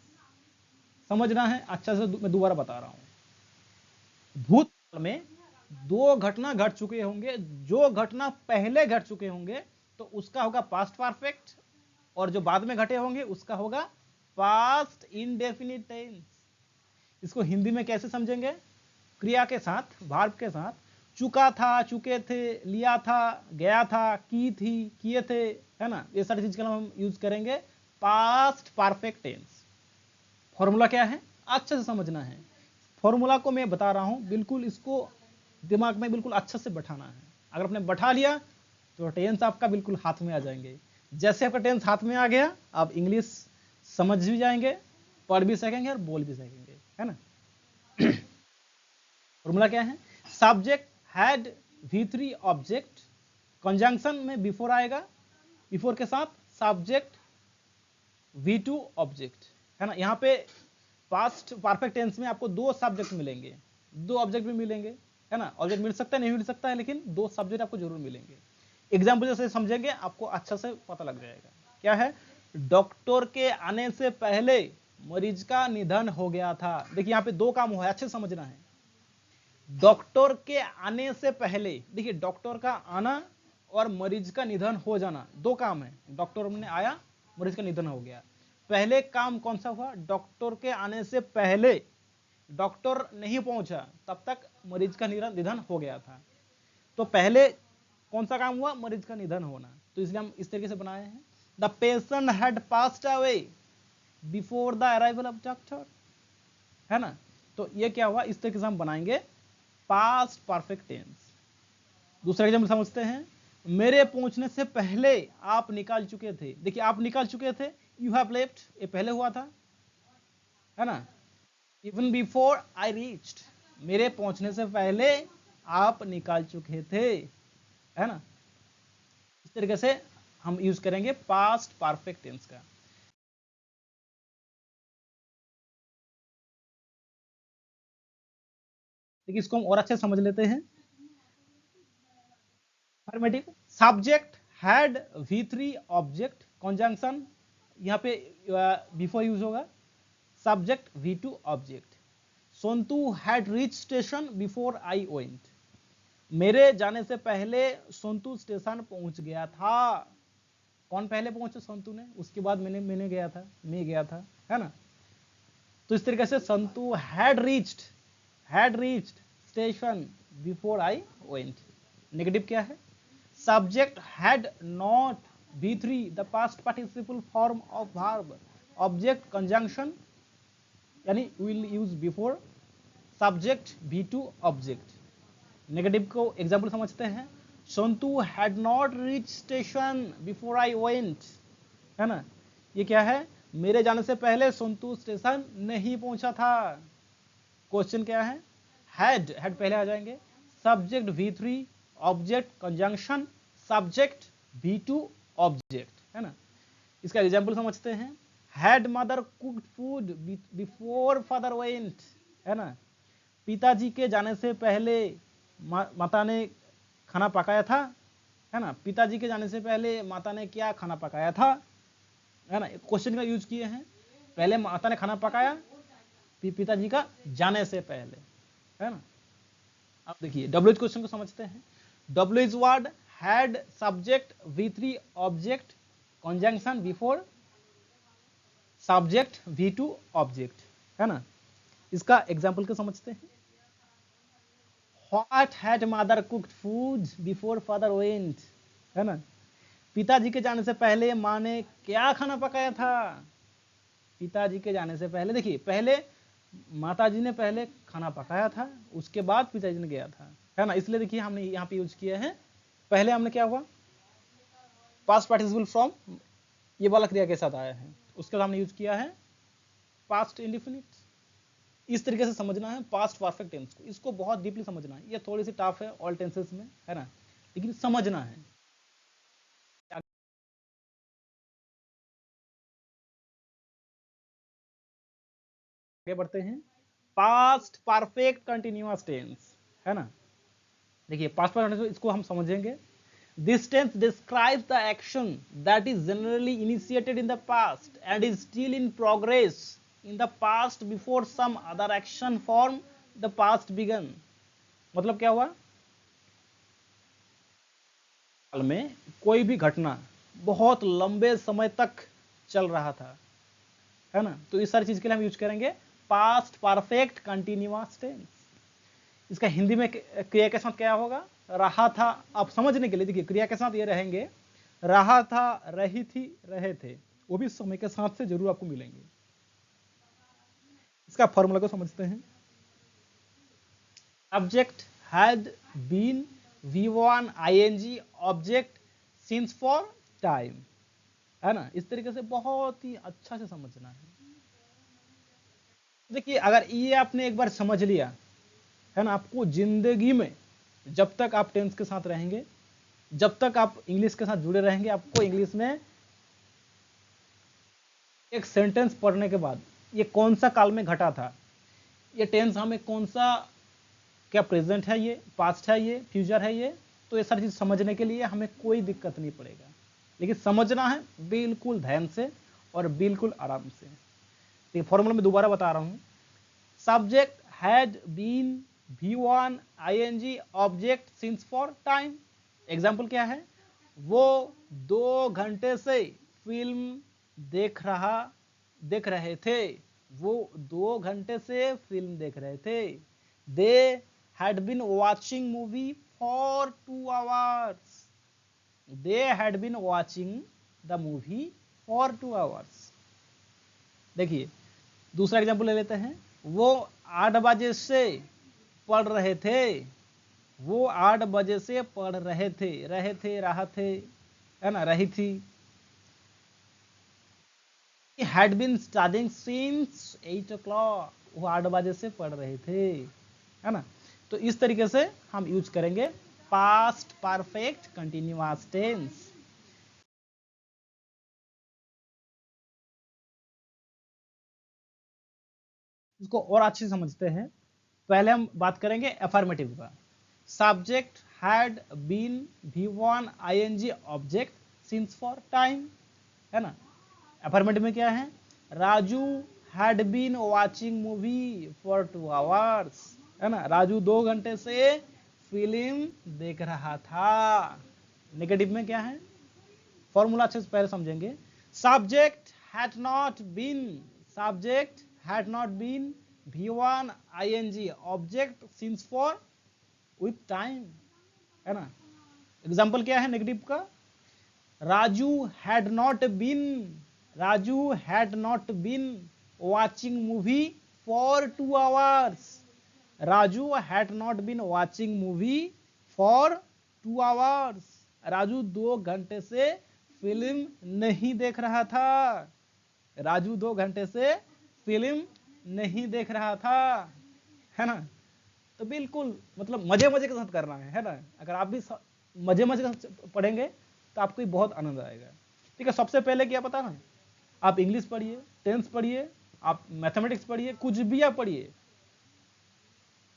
समझना है अच्छा से, मैं दोबारा बता रहा हूं। भूतकाल में दो घटना घट चुके होंगे, जो घटना पहले घट चुके होंगे तो उसका होगा पास्ट परफेक्ट और जो बाद में घटे होंगे उसका होगा पास्ट इंडेफिनिट टेंस। इसको हिंदी में कैसे समझेंगे, क्रिया के साथ, वर्ब के साथ, चुका था, चुके थे, लिया था, गया था, की थी, किए थे, है ना। ये सारी चीज का हम यूज करेंगे पास्ट परफेक्ट टेंस। फॉर्मूला क्या है अच्छे से समझना है, फॉर्मूला को मैं बता रहा हूं, बिल्कुल इसको दिमाग में बिल्कुल अच्छे से बैठाना है। अगर आपने बैठा लिया तो टेंस आपका बिल्कुल हाथ में आ जाएंगे। जैसे आपका टेंस हाथ में आ गया आप इंग्लिश समझ भी जाएंगे, पढ़ भी सकेंगे और बोल भी सकेंगे, है ना। फॉर्मूला क्या है, subject had V3 object, conjunction में बिफोर आएगा, बिफोर के साथ सब्जेक्ट V2 ऑब्जेक्ट, है ना। यहाँ पे पास्ट परफेक्ट टेंस में आपको दो सब्जेक्ट मिलेंगे, दो ऑब्जेक्ट भी मिलेंगे, है ना। ऑब्जेक्ट मिल सकता है नहीं मिल सकता है, लेकिन दो सब्जेक्ट आपको जरूर मिलेंगे। एग्जाम्पल जैसे समझेंगे आपको अच्छा से पता लग जाएगा। क्या है, डॉक्टर के आने से पहले मरीज का निधन हो गया था। देखिए यहाँ पे दो काम हुआ है, अच्छे समझना है। डॉक्टर के आने से पहले, देखिए डॉक्टर का आना और मरीज का निधन हो जाना दो काम है। डॉक्टर ने आया, मरीज का निधन हो गया। पहले काम कौन सा हुआ, डॉक्टर के आने से पहले डॉक्टर नहीं पहुंचा तब तक मरीज का निधन हो गया था। तो पहले कौन सा काम हुआ, मरीज का निधन होना। तो इसलिए हम इस तरीके से बनाए हैं, the patient had passed away before the arrival of doctor, है ना। तो ये क्या हुआ, इस तरीके से हम बनाएंगे पास्ट परफेक्ट टेंस। दूसरा एग्जाम्पल समझते हैं, मेरे पहुंचने से पहले आप निकाल चुके थे। देखिए आप निकाल चुके थे, यू हैव लेफ्ट, ये पहले हुआ था, है ना। इवन बिफोर आई रीच्ड, मेरे पहुंचने से पहले आप निकाल चुके थे, है ना। इस तरीके से हम यूज करेंगे पास्ट परफेक्ट टेंस का। देखिए इसको हम और अच्छे समझ लेते हैं। Affirmative, subject had V3 object, conjunction यहाँ पे बिफोर यूज होगा, subject V2 object. Sontu had reach station before I went, मेरे जाने से पहले सोनतू स्टेशन पहुंच गया था। कौन पहले पहुंचे, सोनतू ने, उसके बाद मैंने गया था, मैं गया था, है ना। तो इस तरीके से Santu had reached station before I went. Negative क्या है, subject had not V3 the past participle form of verb, object conjunction यानी will use before, subject V2 object. Negative को एग्जाम्पल समझते हैं, Santu had not reach station before I went, है ना। ये क्या है, मेरे जाने से पहले संतु स्टेशन नहीं पहुंचा था। क्वेश्चन क्या है, हैड पहले आ जाएंगे, subject V3, object conjunction, subject V2, object, है ना। इसका एग्जांपल समझते हैं। Had mother cooked food before father went, है ना। पिताजी के जाने से पहले माता ने खाना पकाया था, है ना। पिताजी के जाने से पहले माता ने क्या खाना पकाया था, है ना। क्वेश्चन का यूज किए हैं, पहले माता ने खाना पकाया पिताजी का जाने से पहले, है ना। अब देखिए WH क्वेश्चन को समझते हैं। WH word had subject V3, object conjunction before, subject V2, object, है ना। इसका एग्जांपल को समझते हैं। What had mother cooked food before father went, है ना। पिताजी के जाने से पहले माँ ने क्या खाना पकाया था, पिताजी के जाने से पहले। देखिए पहले माताजी ने पहले खाना पकाया था, उसके बाद पिताजी ने गया था, है ना। इसलिए देखिए हमने यहाँ पे यूज किया है, पहले हमने क्या हुआ, पास्ट पार्टिसिपल फ्रॉम ये वाला क्रिया के साथ आया है, उसके बाद हमने यूज किया है पास्ट इंडेफिनिट। इस तरीके से समझना है पास्ट परफेक्ट टेंस को, इसको बहुत डीपली समझना है। ये थोड़ी सी टफ है ऑल टेंसेस में, है ना, लेकिन समझना है। आगे बढ़ते हैं, पास्ट परफेक्ट कंटिन्यूअस टेंस, है ना। देखिए पास्ट परफेक्ट, इसको हम समझेंगे। This tense describes the action that is generally initiated in the past and is still in progress in the past before some other action form the past began. मतलब क्या हुआ, काल में कोई भी घटना बहुत लंबे समय तक चल रहा था, है ना, तो इस सारी चीज के लिए हम यूज करेंगे पास्ट परफेक्ट कंटिन्यूअस टेंस। इसका हिंदी में क्रिया के साथ क्या होगा, रहा था। आप समझने के लिए देखिए क्रिया के साथ ये रहेंगे, रहा था, रही थी, रहे थे, वो भी समय के साथ से जरूर आपको मिलेंगे। इसका फॉर्मूला को समझते हैं। Subject had been V1 ing object since for time, है ना। इस तरीके से बहुत ही अच्छा से समझना है। देखिए अगर ये आपने एक बार समझ लिया, है ना, आपको जिंदगी में जब तक आप टेंस के साथ रहेंगे, जब तक आप इंग्लिश के साथ जुड़े रहेंगे, आपको इंग्लिश में एक सेंटेंस पढ़ने के बाद ये कौन सा काल में घटा था, ये टेंस हमें कौन सा, क्या प्रेजेंट है, ये पास्ट है, ये फ्यूचर है, ये तो ये सारी चीज समझने के लिए हमें कोई दिक्कत नहीं पड़ेगा, लेकिन समझना है बिल्कुल ध्यान से और बिल्कुल आराम से। तो फॉर्मूला में दोबारा बता रहा हूं, subject had been V1 ing object since for time. Example क्या है, वो 2 घंटे से फिल्म देख रहे थे, वो 2 घंटे से फिल्म देख रहे थे। They had been watching movie for 2 hours, they had been watching the movie for 2 hours। देखिए दूसरा एग्जाम्पल ले लेते हैं, वो 8 बजे से पढ़ रहे थे, वो 8 बजे से पढ़ रहे थे, रहा थे, है ना, रही थी। Had been studying since 8 o'clock, वो 8 बजे से पढ़ रहे थे, है ना। तो इस तरीके से हम यूज करेंगे पास्ट परफेक्ट कंटिन्यूअस टेंस। इसको और अच्छे से समझते हैं। पहले हम बात करेंगे अफर्मेटिव का। Subject had been V1 ing object since for time, है ना। अफर्मेटिव में क्या है, Raju had been watching movie for 2 hours, है ना, राजू 2 घंटे से फिल्म देख रहा था। नेगेटिव में क्या है, फॉर्मूला अच्छे से पहले समझेंगे। Subject had not been V1 ing object since for with time, है ना। एग्जाम्पल क्या है नेगेटिव का, Raju had not been watching movie for 2 hours, Raju had not been watching movie for 2 hours. Raju 2 घंटे से फिल्म नहीं देख रहा था। राजू 2 घंटे से फिल्म नहीं देख रहा था, है ना। तो बिल्कुल मतलब मजे मजे के साथ करना है ना। अगर आप भी मजे मजे के साथ पढ़ेंगे तो आपको बहुत आनंद आएगा। ठीक है, सबसे पहले क्या पता ना, आप इंग्लिश पढ़िए, टेंस पढ़िए, आप मैथमेटिक्स पढ़िए, कुछ भी आप पढ़िए,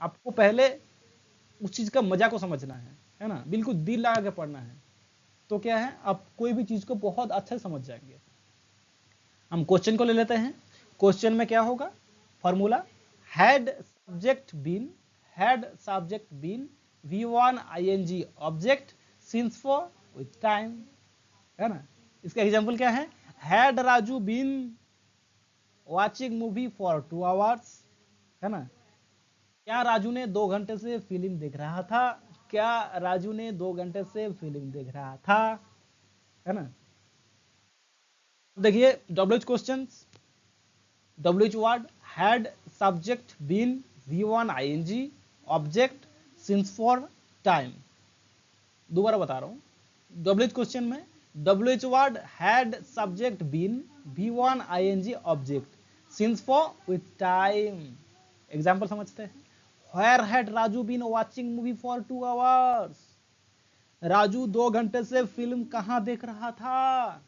आपको पहले उस चीज का मजा को समझना है ना। बिल्कुल दिल लगा के पढ़ना है, तो क्या है, आप कोई भी चीज को बहुत अच्छे से समझ जाएंगे। हम क्वेश्चन को ले लेते हैं। क्वेश्चन में क्या होगा, formula had subject been V1 ing object since for with time, है ना। इसका एग्जांपल क्या है, had Raju been watching movie for 2 hours, है ना। क्या राजू ने 2 घंटे से फिल्म देख रहा था। क्या राजू ने 2 घंटे से फिल्म देख रहा था, है ना। देखिए WH question, WH word had subject been V1 ing object since for time. दोबारा बता रहा हूं, WH क्वेश्चन में WH word had subject been V1 ing object since for with time. Example समझते हैं, Where had Raju been watching movie for 2 hours. Raju 2 घंटे से film कहां देख रहा था,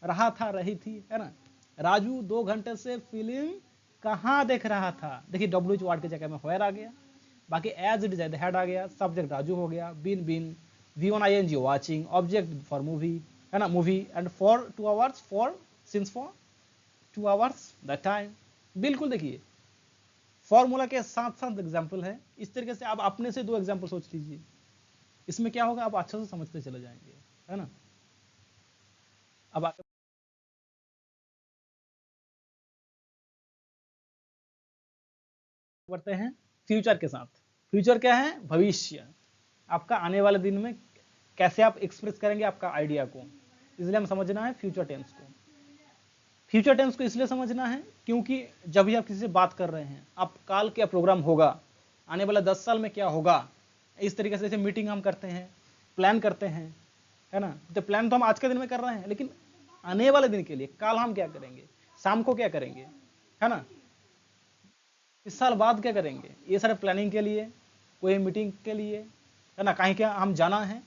रही थी, है ना। राजू 2 घंटे से फिल्म कहां देख रहा था। देखिए WH वर्ड की जगह में where आ गया, बाकी एज इट इज हेड आ गया, सब्जेक्ट राजू हो गया, been V1 ing watching object for movie, है ना, movie, and for 2 hours for since for 2 hours the time. बिल्कुल देखिए फॉर्मूला के साथ साथ एग्जाम्पल है। इस तरीके से आप अपने से 2 एग्जाम्पल सोच लीजिए, इसमें क्या होगा, आप अच्छे से समझते चले जाएंगे, है ना। अब आगे बढ़ते हैं फ्यूचर के साथ। फ्यूचर क्या है, भविष्य, आपका आने वाले दिन में कैसे आप एक्सप्रेस करेंगे आपका आइडिया को, इसलिए हम समझना है फ्यूचर टेंस को। फ्यूचर टेंस को इसलिए समझना है क्योंकि जब भी आप किसी से बात कर रहे हैं, आप काल क्या प्रोग्राम होगा, आने वाला 10 साल में क्या होगा, इस तरीके से जैसे मीटिंग हम करते हैं, प्लान करते हैं, है ना। तो प्लान तो हम आज के दिन में कर रहे हैं, लेकिन आने वाले दिन के लिए काल हम क्या करेंगे, शाम को क्या करेंगे, है ना, इस साल बाद क्या करेंगे, ये सारे प्लानिंग के लिए, कोई मीटिंग के लिए, है ना, कहीं क्या हम जाना है,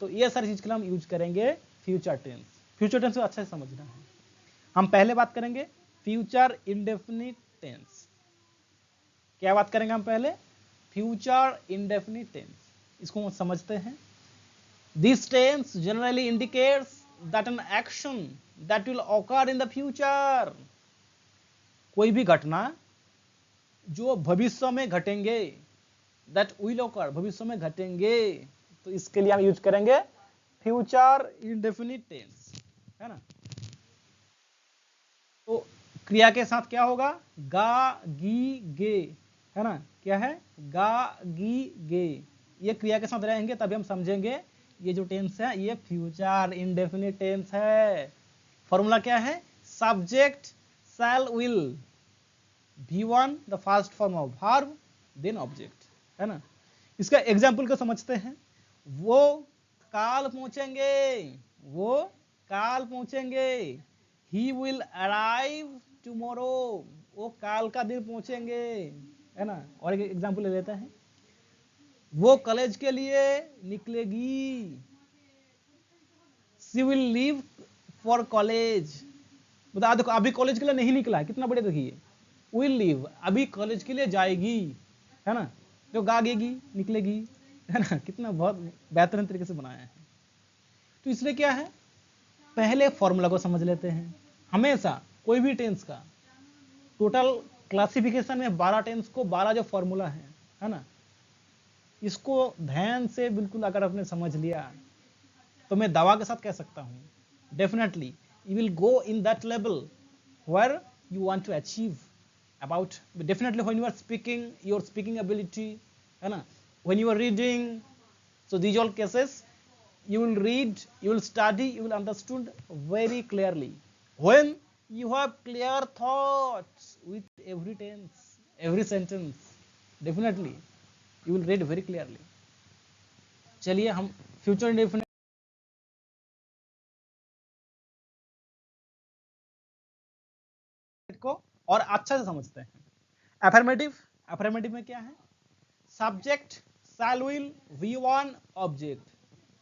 तो ये सारी चीज के लिए हम यूज करेंगे फ्यूचर टेंस। फ्यूचर टेंस को अच्छे से समझना है। हम पहले बात करेंगे फ्यूचर इंडेफिनिट टेंस। क्या बात करेंगे हम पहले, फ्यूचर इंडेफिनिट टेंस, इसको समझते हैं। This tense generally indicates that an action that will occur in the future. कोई भी घटना जो भविष्य में घटेंगे, दैट विल ऑकर, भविष्य में घटेंगे, तो इसके लिए हम यूज करेंगे फ्यूचर इंडेफिनिट टेंस, है ना। तो क्रिया के साथ क्या होगा, गा गी गे, है ना, क्या है, गा गी गे, ये क्रिया के साथ रहेंगे तभी हम समझेंगे ये जो टेंस है ये फ्यूचर इंडेफिनिट टेंस है। फॉर्मूला क्या है, subject shall will, V1 the first form of verb, then object, है ना। इसका एग्जाम्पल को समझते हैं, वो काल पहुंचेंगे, वो काल पहुंचेंगे, ही विल अराइव टुमारो, वो काल का दिन पहुंचेंगे, है ना। और एक एग्जाम्पल ले लेते हैं, वो कॉलेज के लिए निकलेगी, she will leave for college. बता देखो अभी कॉलेज के लिए नहीं निकला है, कितना बढ़िया देखिए, विल लीव, अभी कॉलेज के लिए जाएगी, है ना, जो गागेगी निकलेगी, है ना, कितना बहुत बेहतरीन तरीके से बनाया है। तो इसलिए क्या है, पहले फॉर्मूला को समझ लेते हैं। हमेशा कोई भी टेंस का टोटल क्लासिफिकेशन में 12 टेंस को 12 जो फॉर्मूला है ना, इसको ध्यान से बिल्कुल अगर आपने समझ लिया तो मैं दावा के साथ कह सकता हूं definitely you will go in that level where you want to achieve about, definitely when you are speaking, your speaking ability, है ना, when you are reading, so these all cases you will read, you will study, you will understand very clearly. When you have clear thoughts with every tense, every sentence, definitely you will read very clearly. चलिए हम future indefinite को और अच्छा से समझते हैं। Affirmative में क्या है? Subject shall will V one object.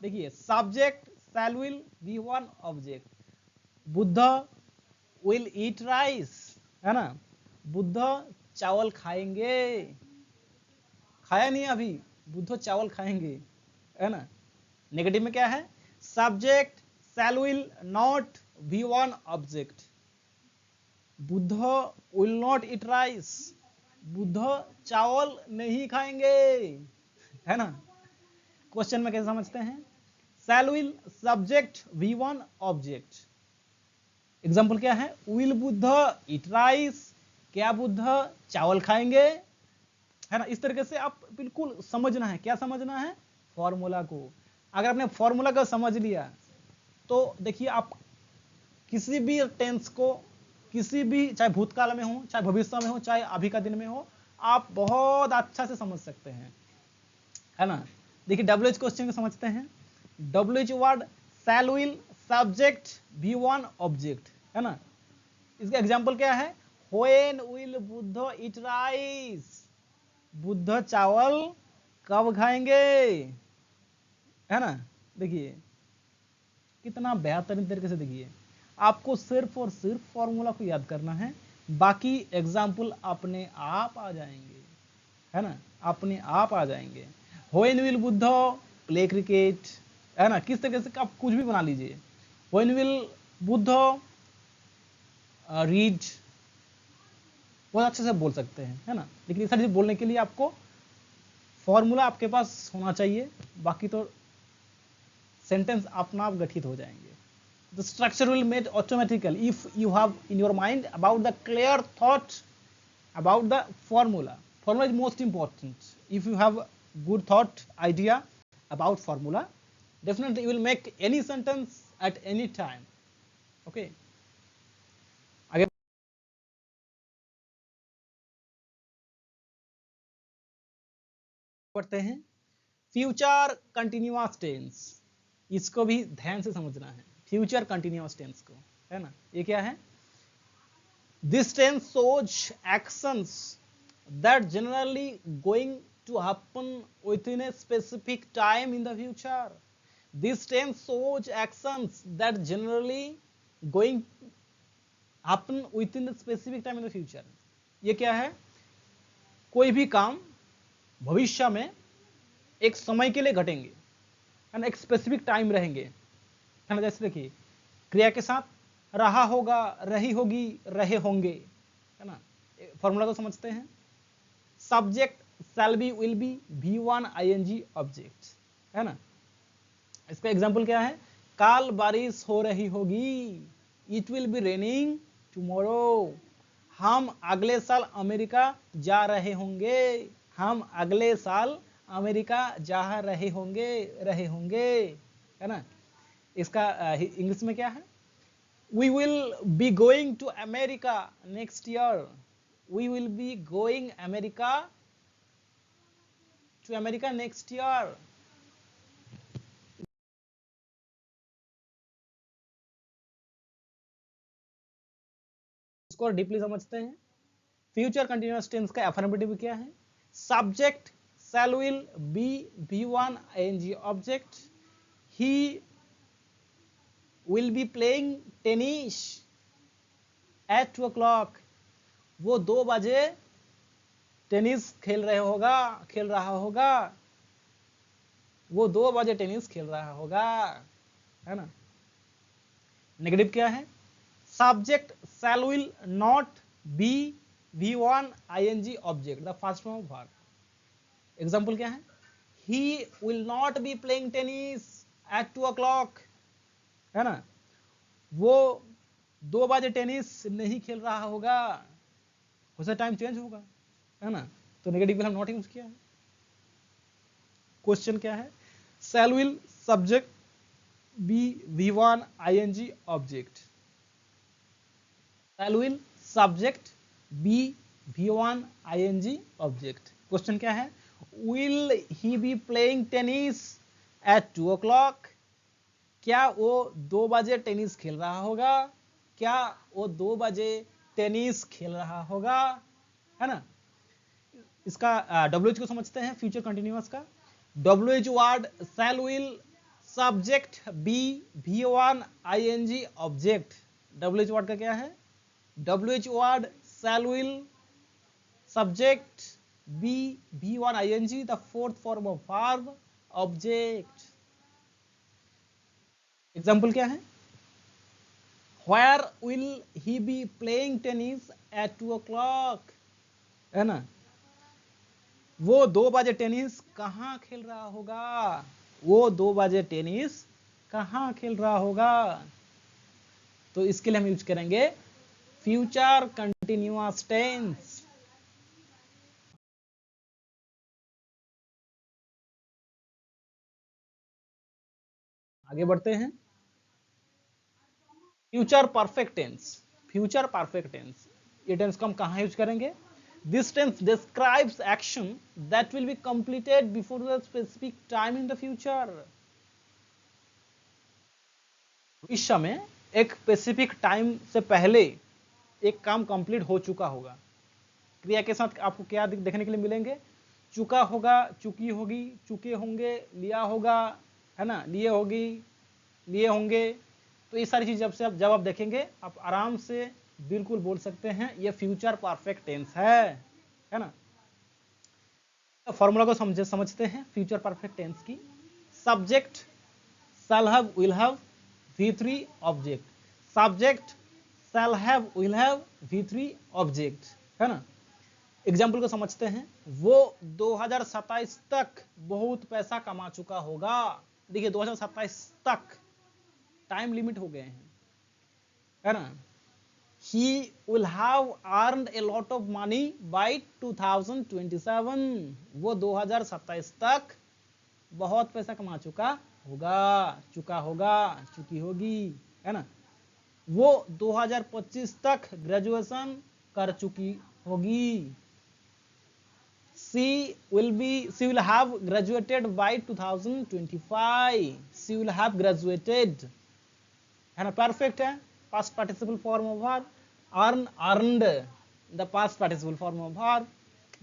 देखिए subject shall will V one object. Buddha will eat rice, है ना, बुद्ध चावल खाएंगे, खाया नहीं अभी, बुद्ध चावल खाएंगे, है ना। नेगेटिव में क्या है? Subject shall will not B one object. Buddha will not eat rice, Buddha चावल नहीं खाएंगे, है ना। क्वेश्चन में कैसे समझते हैं? Shall will subject V one object. Example क्या है? विल बुद्ध ईट राइस, क्या बुद्ध चावल खाएंगे, है ना। इस तरीके से आप बिल्कुल समझना है। क्या समझना है? फॉर्मूला को। अगर आपने फॉर्मूला को समझ लिया तो देखिए आप किसी भी टेंस को, किसी भी, चाहे भूतकाल में हो, चाहे भविष्य में हो, चाहे अभी का दिन में हो, आप बहुत अच्छा से समझ सकते हैं, है ना। देखिए WH क्वेश्चन को समझते हैं। WH word shall will subject B one object, है ना। इसका एग्जाम्पल क्या है? When will Buddha eat rice, Buddha चावल कब खाएंगे, है ना। देखिए कितना बेहतरीन तरीके से, देखिए आपको सिर्फ और सिर्फ फॉर्मूला को याद करना है, बाकी एग्जाम्पल अपने आप आ जाएंगे, है ना, अपने आप आ जाएंगे। When will Buddha play cricket, है ना। किस तरीके से आप कुछ भी बना लीजिए। व्हेन विल बुद्ध रीड, बहुत अच्छे से बोल सकते हैं, है ना। लेकिन ये सारी चीज बोलने के लिए आपको फॉर्मूला आपके पास होना चाहिए, बाकी तो सेंटेंस अपना आप गठित हो जाएंगे। The structure will made automatically if you have in your mind about the clear thought about the formula. Formula is most important. If you have good thought idea about formula, definitely you will make any sentence at any time. Okay. आगे बढ़ते हैं। Future continuous tense, इसको भी ध्यान से समझना है। Future continuous tense को, है ना, ये क्या है? This tense shows actions that generally going to happen within a specific time in the future. This tense shows actions that generally going happen within a specific time in the future. ये क्या है? कोई भी काम भविष्य में एक समय के लिए घटेंगे, है ना, एक स्पेसिफिक टाइम रहेंगे, है ना। जैसे देखिए क्रिया के साथ रहा होगा, रही होगी, रहे होंगे, है ना। फॉर्मूला को समझते हैं। Subject shall be will be V one ING object, है ना। इसका एग्जांपल क्या है? कल बारिश हो रही होगी, it will be raining tomorrow. हम अगले साल अमेरिका जा रहे होंगे, हम अगले साल अमेरिका जा रहे होंगे, है ना। इसका इंग्लिश में क्या है? We will be going to America next year. We will be going to America next year. इसको डीपली समझते हैं। फ्यूचर कंटिन्यूअस टेंस का अफर्मेटिव क्या है? Subject shall will be V one ING object. He will be playing tennis at 2 o'clock। वो 2 बजे tennis खेल रहा होगा, वो 2 बजे टेनिस खेल रहा होगा, है ना। नेगेटिव क्या है? Subject shall will not be V one ING object, the first form of verb. Example क्या है? He will not be playing tennis at 2 o'clock, है ना। वो 2 बजे टेनिस नहीं खेल रहा होगा, उसका टाइम चेंज होगा, है ना। तो नेगेटिव हम नॉट यूज किया है। क्वेश्चन क्या है? Shall will subject be V one ING object. Shall will subject be V one ING object. Question क्या है? Will he be playing tennis at 2 o'clock, क्या वो 2 बजे टेनिस खेल रहा होगा, क्या वो 2 बजे टेनिस खेल रहा होगा, है ना। इसका WH को समझते हैं, फ्यूचर कंटिन्यूअस का। WH word shall will subject be V1 ing object. WH word का क्या है, WH word shall will subject be V1 ing the fourth form of verb object. Example क्या है, Where will he be playing tennis at 2 o'clock, है ना। वो 2 बजे tennis कहाँ खेल रहा होगा, वो 2 बजे टेनिस कहाँ खेल रहा होगा। तो इसके लिए हम यूज करेंगे फ्यूचर कंटिन्यूअस टेंस। आगे बढ़ते हैं, future perfect tense. Future perfect tense, ये टेंस को हम कहाँ यूज करेंगे, this tense describes action that will be completed before the specific time in the future. भविष्य में एक स्पेसिफिक टाइम से पहले एक काम कंप्लीट हो चुका होगा। क्रिया के साथ आपको क्या देखने के लिए मिलेंगे, चुका होगा, चुकी होगी, चुके होंगे, लिया होगा, है ना, लिए होगी, लिए होंगे। तो ये सारी चीज जब आप देखेंगे आप आराम से बिल्कुल बोल सकते हैं ये फ्यूचर परफेक्ट टेंस है ना। फॉर्मूला को समझते हैं फ्यूचर परफेक्ट टेंस की। Subject shell have will have V3 object, subject shell have will have V3 object, है ना। एग्जाम्पल को समझते हैं, वो 2027 तक बहुत पैसा कमा चुका होगा। देखिए 2027 तक टाइम लिमिट हो गए हैं, है ना। He will have earned a lot of money by 2027, वो 2027 तक बहुत पैसा कमा चुका होगा, चुका होगा, चुकी होगी, है ना। वो 2025 तक ग्रेजुएशन कर चुकी होगी। She will have graduated by 2025, she will have graduated, है ना। परफेक्ट है, past participle form of verb. Earn earned, the past participle form of verb.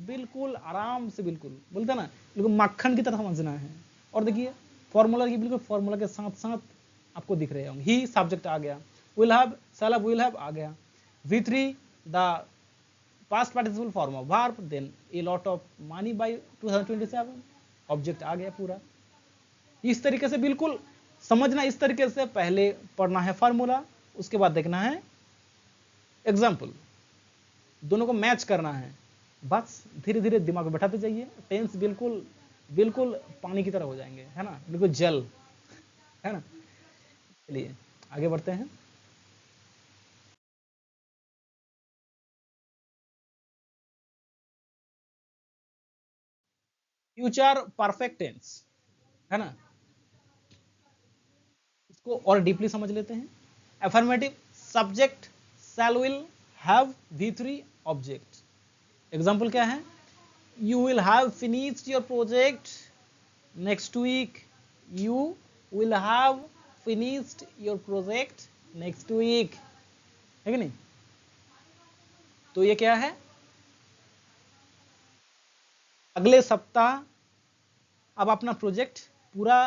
बिल्कुल आराम से बिल्कुल बोलते ना, बिल्कुल मक्खन की तरह समझना है। और देखिए फॉर्मूला की बिल्कुल फॉर्मूला के साथ साथ आपको दिख रहे होंगे। ही सब्जेक्ट आ गया, will have shall have will have आ गया, V3 the past participle form of verb, then a lot of money by 2027, object आ गया पूरा। इस तरीके से बिल्कुल समझना, इस तरीके से पहले पढ़ना है फॉर्मूला, उसके बाद देखना है एग्जाम्पल, दोनों को मैच करना है। बस धीरे धीरे दिमाग में बैठाते जाइए, टेंस बिल्कुल बिल्कुल पानी की तरह हो जाएंगे, है ना, बिल्कुल जल, है ना। चलिए आगे बढ़ते हैं। फ्यूचर परफेक्ट टेंस, है ना, इसको और डीपली समझ लेते हैं। Affirmative, subject shall will have V3 object. Example क्या है, you will have finished your project next week, you will have finished your project next week, है कि नहीं। तो ये क्या है, अगले सप्ताह आप अपना प्रोजेक्ट पूरा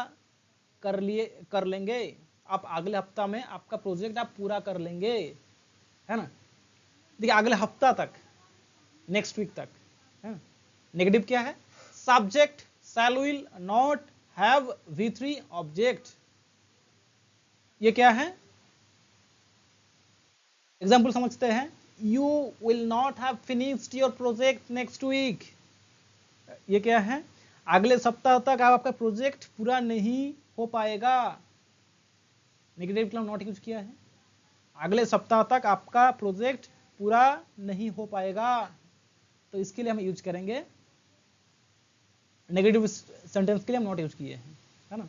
कर लेंगे, आप अगले हफ्ता में आपका प्रोजेक्ट आप पूरा कर लेंगे, है ना। देखिए अगले हफ्ता तक, नेक्स्ट वीक तक, है ना। नेगेटिव क्या है, subject shall will not have V3 object, ये क्या है, एग्जाम्पल समझते हैं। You will not have finished your project next week, ये क्या है, अगले सप्ताह तक आपका प्रोजेक्ट पूरा नहीं हो पाएगा। नेगेटिव क्लाम नॉट यूज किया है, अगले सप्ताह तक आपका प्रोजेक्ट पूरा नहीं हो पाएगा। तो इसके लिए हम यूज करेंगे, नेगेटिव सेंटेंस के लिए हम नॉट यूज किए हैं, है ना।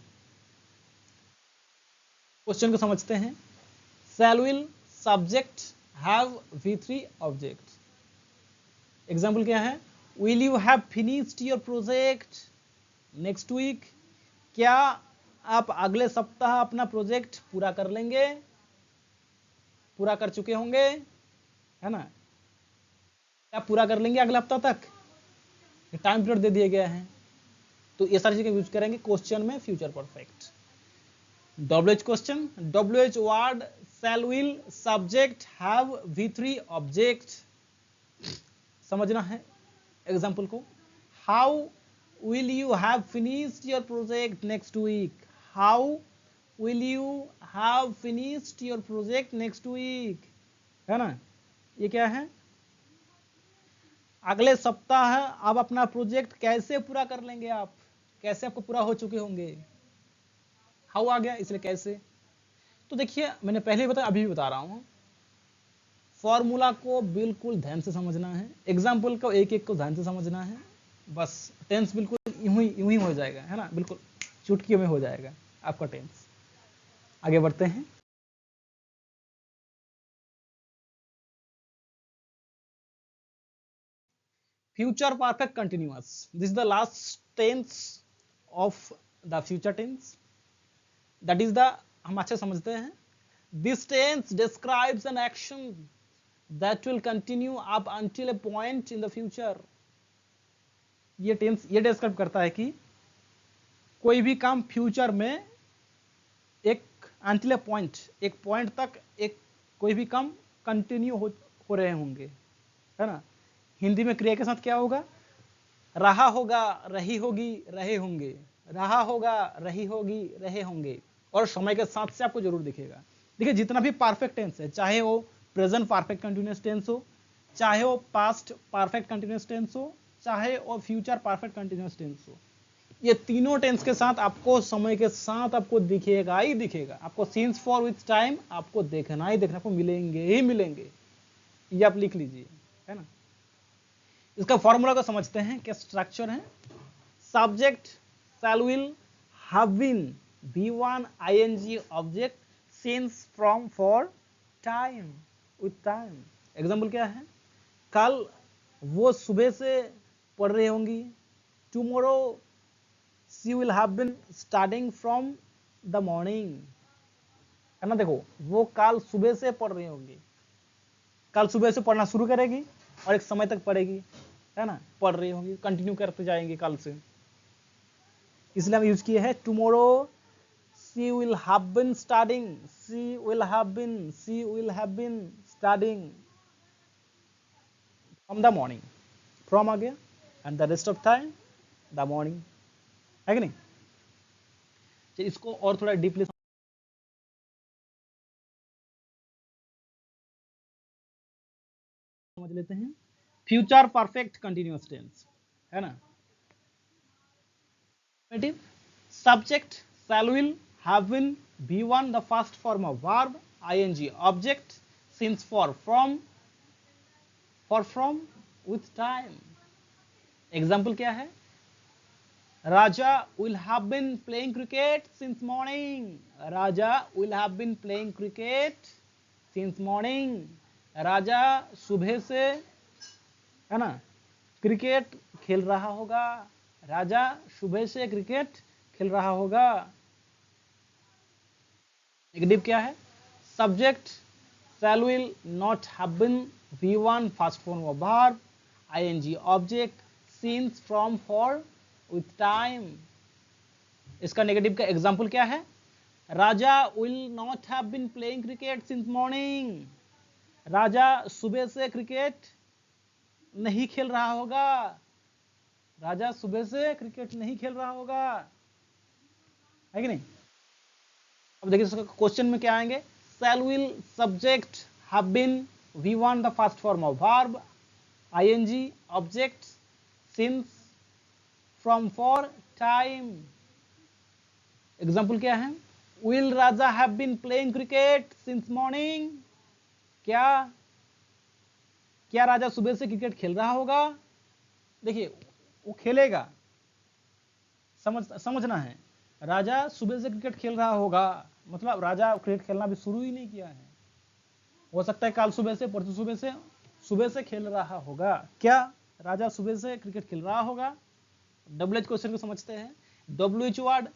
क्वेश्चन को समझते हैं, shall will subject have V3 object. Example क्या है, will you have finished your project next week, क्या आप अगले सप्ताह अपना प्रोजेक्ट पूरा कर लेंगे, पूरा कर चुके होंगे, है ना? आप पूरा कर लेंगे अगले हफ्ता तक, टाइम पीरियड दे दिया गया है। तो ये सारी चीजें यूज करेंगे क्वेश्चन में future perfect. WH question, WH word shall will subject have V3 object. समझना है एग्जाम्पल को। How will you have finished your project next week? How will you have finished your project next week? है ना? ये क्या है? अगले सप्ताह आप अपना प्रोजेक्ट कैसे पूरा कर लेंगे, आप कैसे आपको पूरा हो चुके होंगे। हाउ आ गया इसलिए कैसे। तो देखिए मैंने पहले बताया, अभी भी बता रहा हूं, फॉर्मूला को बिल्कुल ध्यान से समझना है, एग्जाम्पल को एक एक को ध्यान से समझना है, बस टेंस बिल्कुल यूं ही हो जाएगा, है ना? बिल्कुल चुटकी में हो जाएगा आपका टेंस। आगे बढ़ते हैं। Future perfect continuous, this is the last tense of the future tense, that is the, हम अच्छे समझते हैं, this tense describes an action that will continue up until a point in the future. ये tense ये describe करता है कि कोई भी काम फ्यूचर में एक अंटिल ए पॉइंट, एक पॉइंट तक एक कोई भी काम कंटिन्यू हो रहे होंगे, है ना? हिंदी में क्रिया के साथ क्या होगा? रहा होगा, रही होगी, रहे होंगे, रहा होगा, रही होगी, रहे होंगे, और समय के साथ से आपको जरूर दिखेगा। देखिए जितना भी परफेक्ट टेंस है, चाहे वो प्रेजेंट परफेक्ट कंटिन्यूअस टेंस हो, चाहे वो पास्ट परफेक्ट कंटिन्यूअस टेंस हो, चाहे वो फ्यूचर परफेक्ट कंटिन्यूअस टेंस हो, ये तीनों टेंस के साथ आपको समय के साथ आपको दिखेगा ही दिखेगा। आपको सीन्स फॉर विथ टाइम आपको देखना ही देखना, आपको मिलेंगे ही मिलेंगे। ये आप लिख लीजिए, है ना? इसका फॉर्मूला को समझते हैं, क्या स्ट्रक्चर है। Subject shall will have been V1 ing object since from for time with time. Example क्या है? कल वो सुबह से पढ़ रही होंगी, tomorrow she will have been starting from the morning, है ना? देखो वो कल सुबह से पढ़ रही होंगी, कल सुबह से पढ़ना शुरू करेगी और एक समय तक पढ़ेगी, है ना? पढ़ रही होंगी, कंटिन्यू करते जाएंगे कल से, इसलिए हम यूज किए हैं tomorrow she will have been starting, she will have been starting from the morning, from आ गया, and the rest of time the morning, है कि नहीं? तो इसको और थोड़ा डीपली समझ लेते हैं। फ्यूचर परफेक्ट कंटिन्यूअस टेंस, है ना? Subject shall will have been V1 the first form of verb, ing object since for from with time। Example क्या है? राजा will have been playing cricket since morning, Raja will have been playing cricket since morning, राजा सुबह से, है ना, cricket खेल रहा होगा, राजा सुबह से क्रिकेट खेल रहा होगा। नेगेटिव क्या है? Subject shall will not have been V1 first form of verb, ing object since from for with time. इसका नेगेटिव का एग्जांपल क्या है? Raja will not have been playing cricket since morning, Raja सुबह से क्रिकेट नहीं खेल रहा होगा, राजा सुबह से क्रिकेट नहीं खेल रहा होगा, है कि नहीं? अब देखिए क्वेश्चन में क्या आएंगे? Shall will subject have been V1 the first form of verb, ing object since from for time. Example क्या है? Will Raja have been playing cricket since morning, क्या राजा सुबह से क्रिकेट खेल रहा होगा? देखिए वो खेलेगा, समझना है, राजा सुबह से क्रिकेट खेल रहा होगा मतलब राजा क्रिकेट खेलना भी शुरू ही नहीं किया है, हो सकता है कल सुबह से, परसों सुबह से खेल रहा होगा। क्या राजा सुबह से क्रिकेट खेल रहा होगा? WH क्वेश्चन को समझते हैं। WH word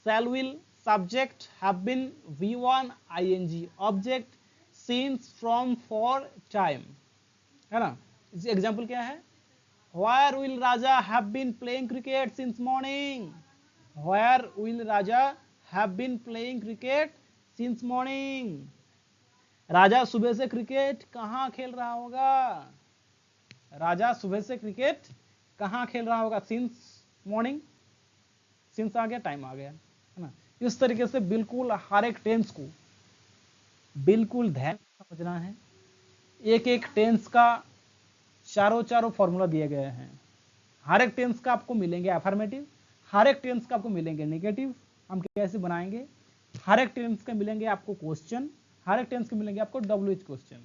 shall will subject have been V1 ing, object since from for time, है ना। इसी एग्जाम्पल क्या है, where will Raja have been playing cricket since morning, where will Raja have been playing cricket since morning, राजा सुबह से cricket कहां खेल रहा होगा, राजा सुबह से क्रिकेट कहां खेल रहा होगा, सिंस मॉर्निंग, सिंस आ गया, टाइम आ गया, है ना। इस तरीके से बिल्कुल हर एक टेंस को बिल्कुल ध्यान समझना है। एक एक टेंस का चारों फॉर्मूला दिए गए हैं। हर एक टेंस का आपको मिलेंगे अफर्मेटिव, हर एक टेंस का आपको मिलेंगे नेगेटिव, हम कैसे बनाएंगे, हर एक टेंस के मिलेंगे आपको क्वेश्चन, हर एक टेंस के मिलेंगे आपको WH क्वेश्चन।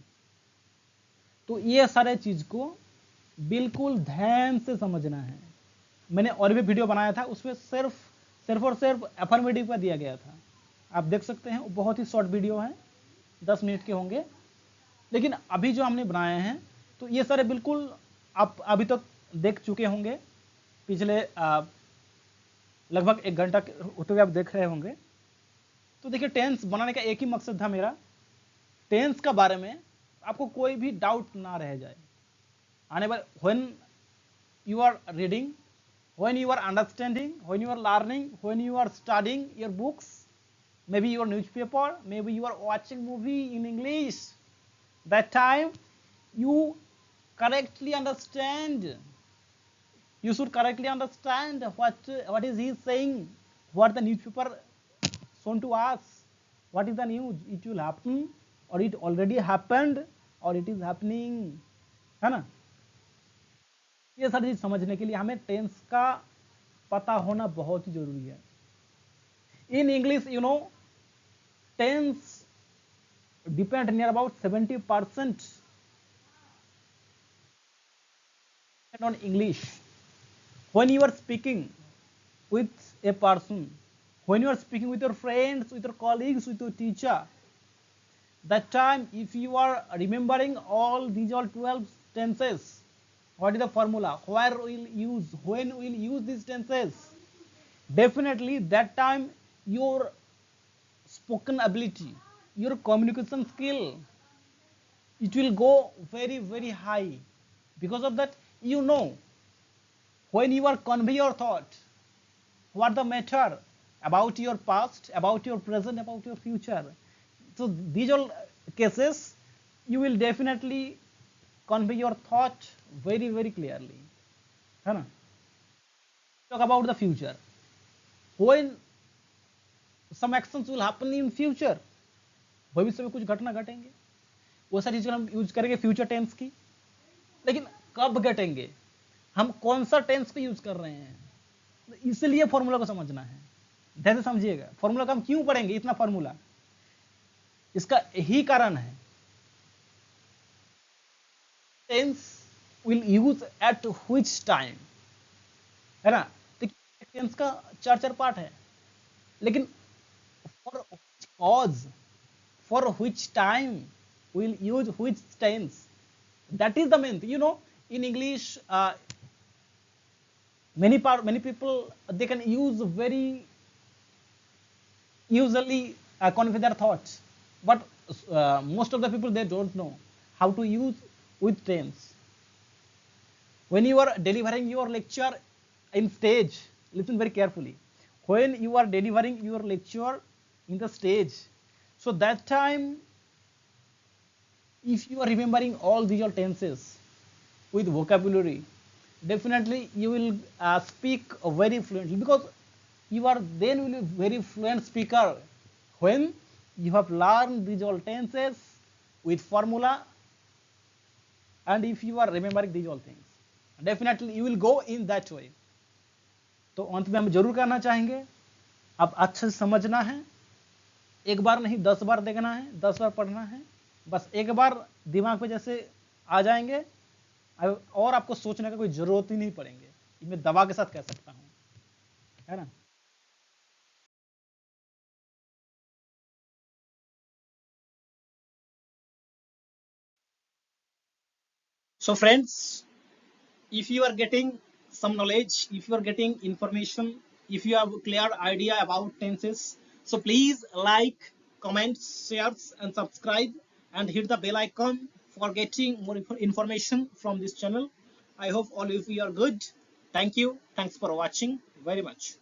तो ये सारे चीज को बिल्कुल ध्यान से समझना है। मैंने और भी वीडियो बनाया था, उसमें सिर्फ और सिर्फ अफर्मेटिव का दिया गया था, आप देख सकते हैं, बहुत ही शॉर्ट वीडियो है, 10 मिनट के होंगे। लेकिन अभी जो हमने बनाए हैं तो ये सारे बिल्कुल आप अभी तक देख चुके होंगे, पिछले लगभग 1 घंटा होते हुए आप देख रहे होंगे। तो देखिए, टेंस बनाने का एक ही मकसद था मेरा, टेंस का बारे में आपको कोई भी डाउट ना रह जाए। आने वाले when you are reading, when you are understanding, when you are learning, when you are studying your books, maybe your newspaper, maybe you are watching movie in English, that time you correctly understand, you should correctly understand what is he saying, what the newspaper shown to us, what is the news, it will happen or it already happened or it is happening, है ना। ये सारी चीज समझने के लिए हमें tense का पता होना बहुत ही जरूरी है। In English you know tense depend near about 70% on English. When you are speaking with a person, when you are speaking with your friends, with your colleagues, with your teacher, that time if you are remembering all these all 12 tenses, what is the formula, where will use, when will use these tenses, definitely that time your spoken ability, your communication skill, it will go very high. Because of that, you know when you are convey your thought, what the matter about your past, about your present, about your future. So these all cases you will definitely convey your thought very clearly, है ना। Talk about the future, when some actions will happen in future, भविष्य में कुछ घटना घटेंगे, वो सारी चीजें हम यूज करेंगे फ्यूचर टेंस की। लेकिन कब घटेंगे, हम कौन सा टेंस को यूज कर रहे हैं, इसलिए फॉर्मूला को समझना है, ध्यान से समझिएगा। फॉर्मूला का हम क्यों पढ़ेंगे इतना फॉर्मूला, इसका यही कारण है, tense will use at which time, है ना। देखिए टेंस का 4 पार्ट है, लेकिन for cause, for which time we'll use which tense, that is the main thing. You know, in English many people they can use very usually convey their thoughts, but most of the people they don't know how to use with tense. When you are delivering your lecture in stage, listen very carefully, when you are delivering your lecture in the stage, so that time if you are remembering all these tenses with vocabulary, definitely you will speak very fluently, because you are then will be very fluent speaker when you have learned these all tenses with formula, and if you are remembering these all things, definitely you will go in that way. तो अंत में हम जरूर कहना चाहेंगे, अब अच्छे से समझना है, एक बार नहीं 10 बार देखना है, 10 बार पढ़ना है, बस एक बार दिमाग पे जैसे आ जाएंगे और आपको सोचने का कोई जरूरत ही नहीं पड़ेंगे, मैं दवा के साथ कह सकता हूं, है ना। So friends, if you are getting some knowledge, if you are getting information, if you have a clear idea about tenses, So please like, comment, share, and subscribe, and hit the bell icon for getting more information from this channel. I hope all of you are good. Thank you. Thanks for watching very much.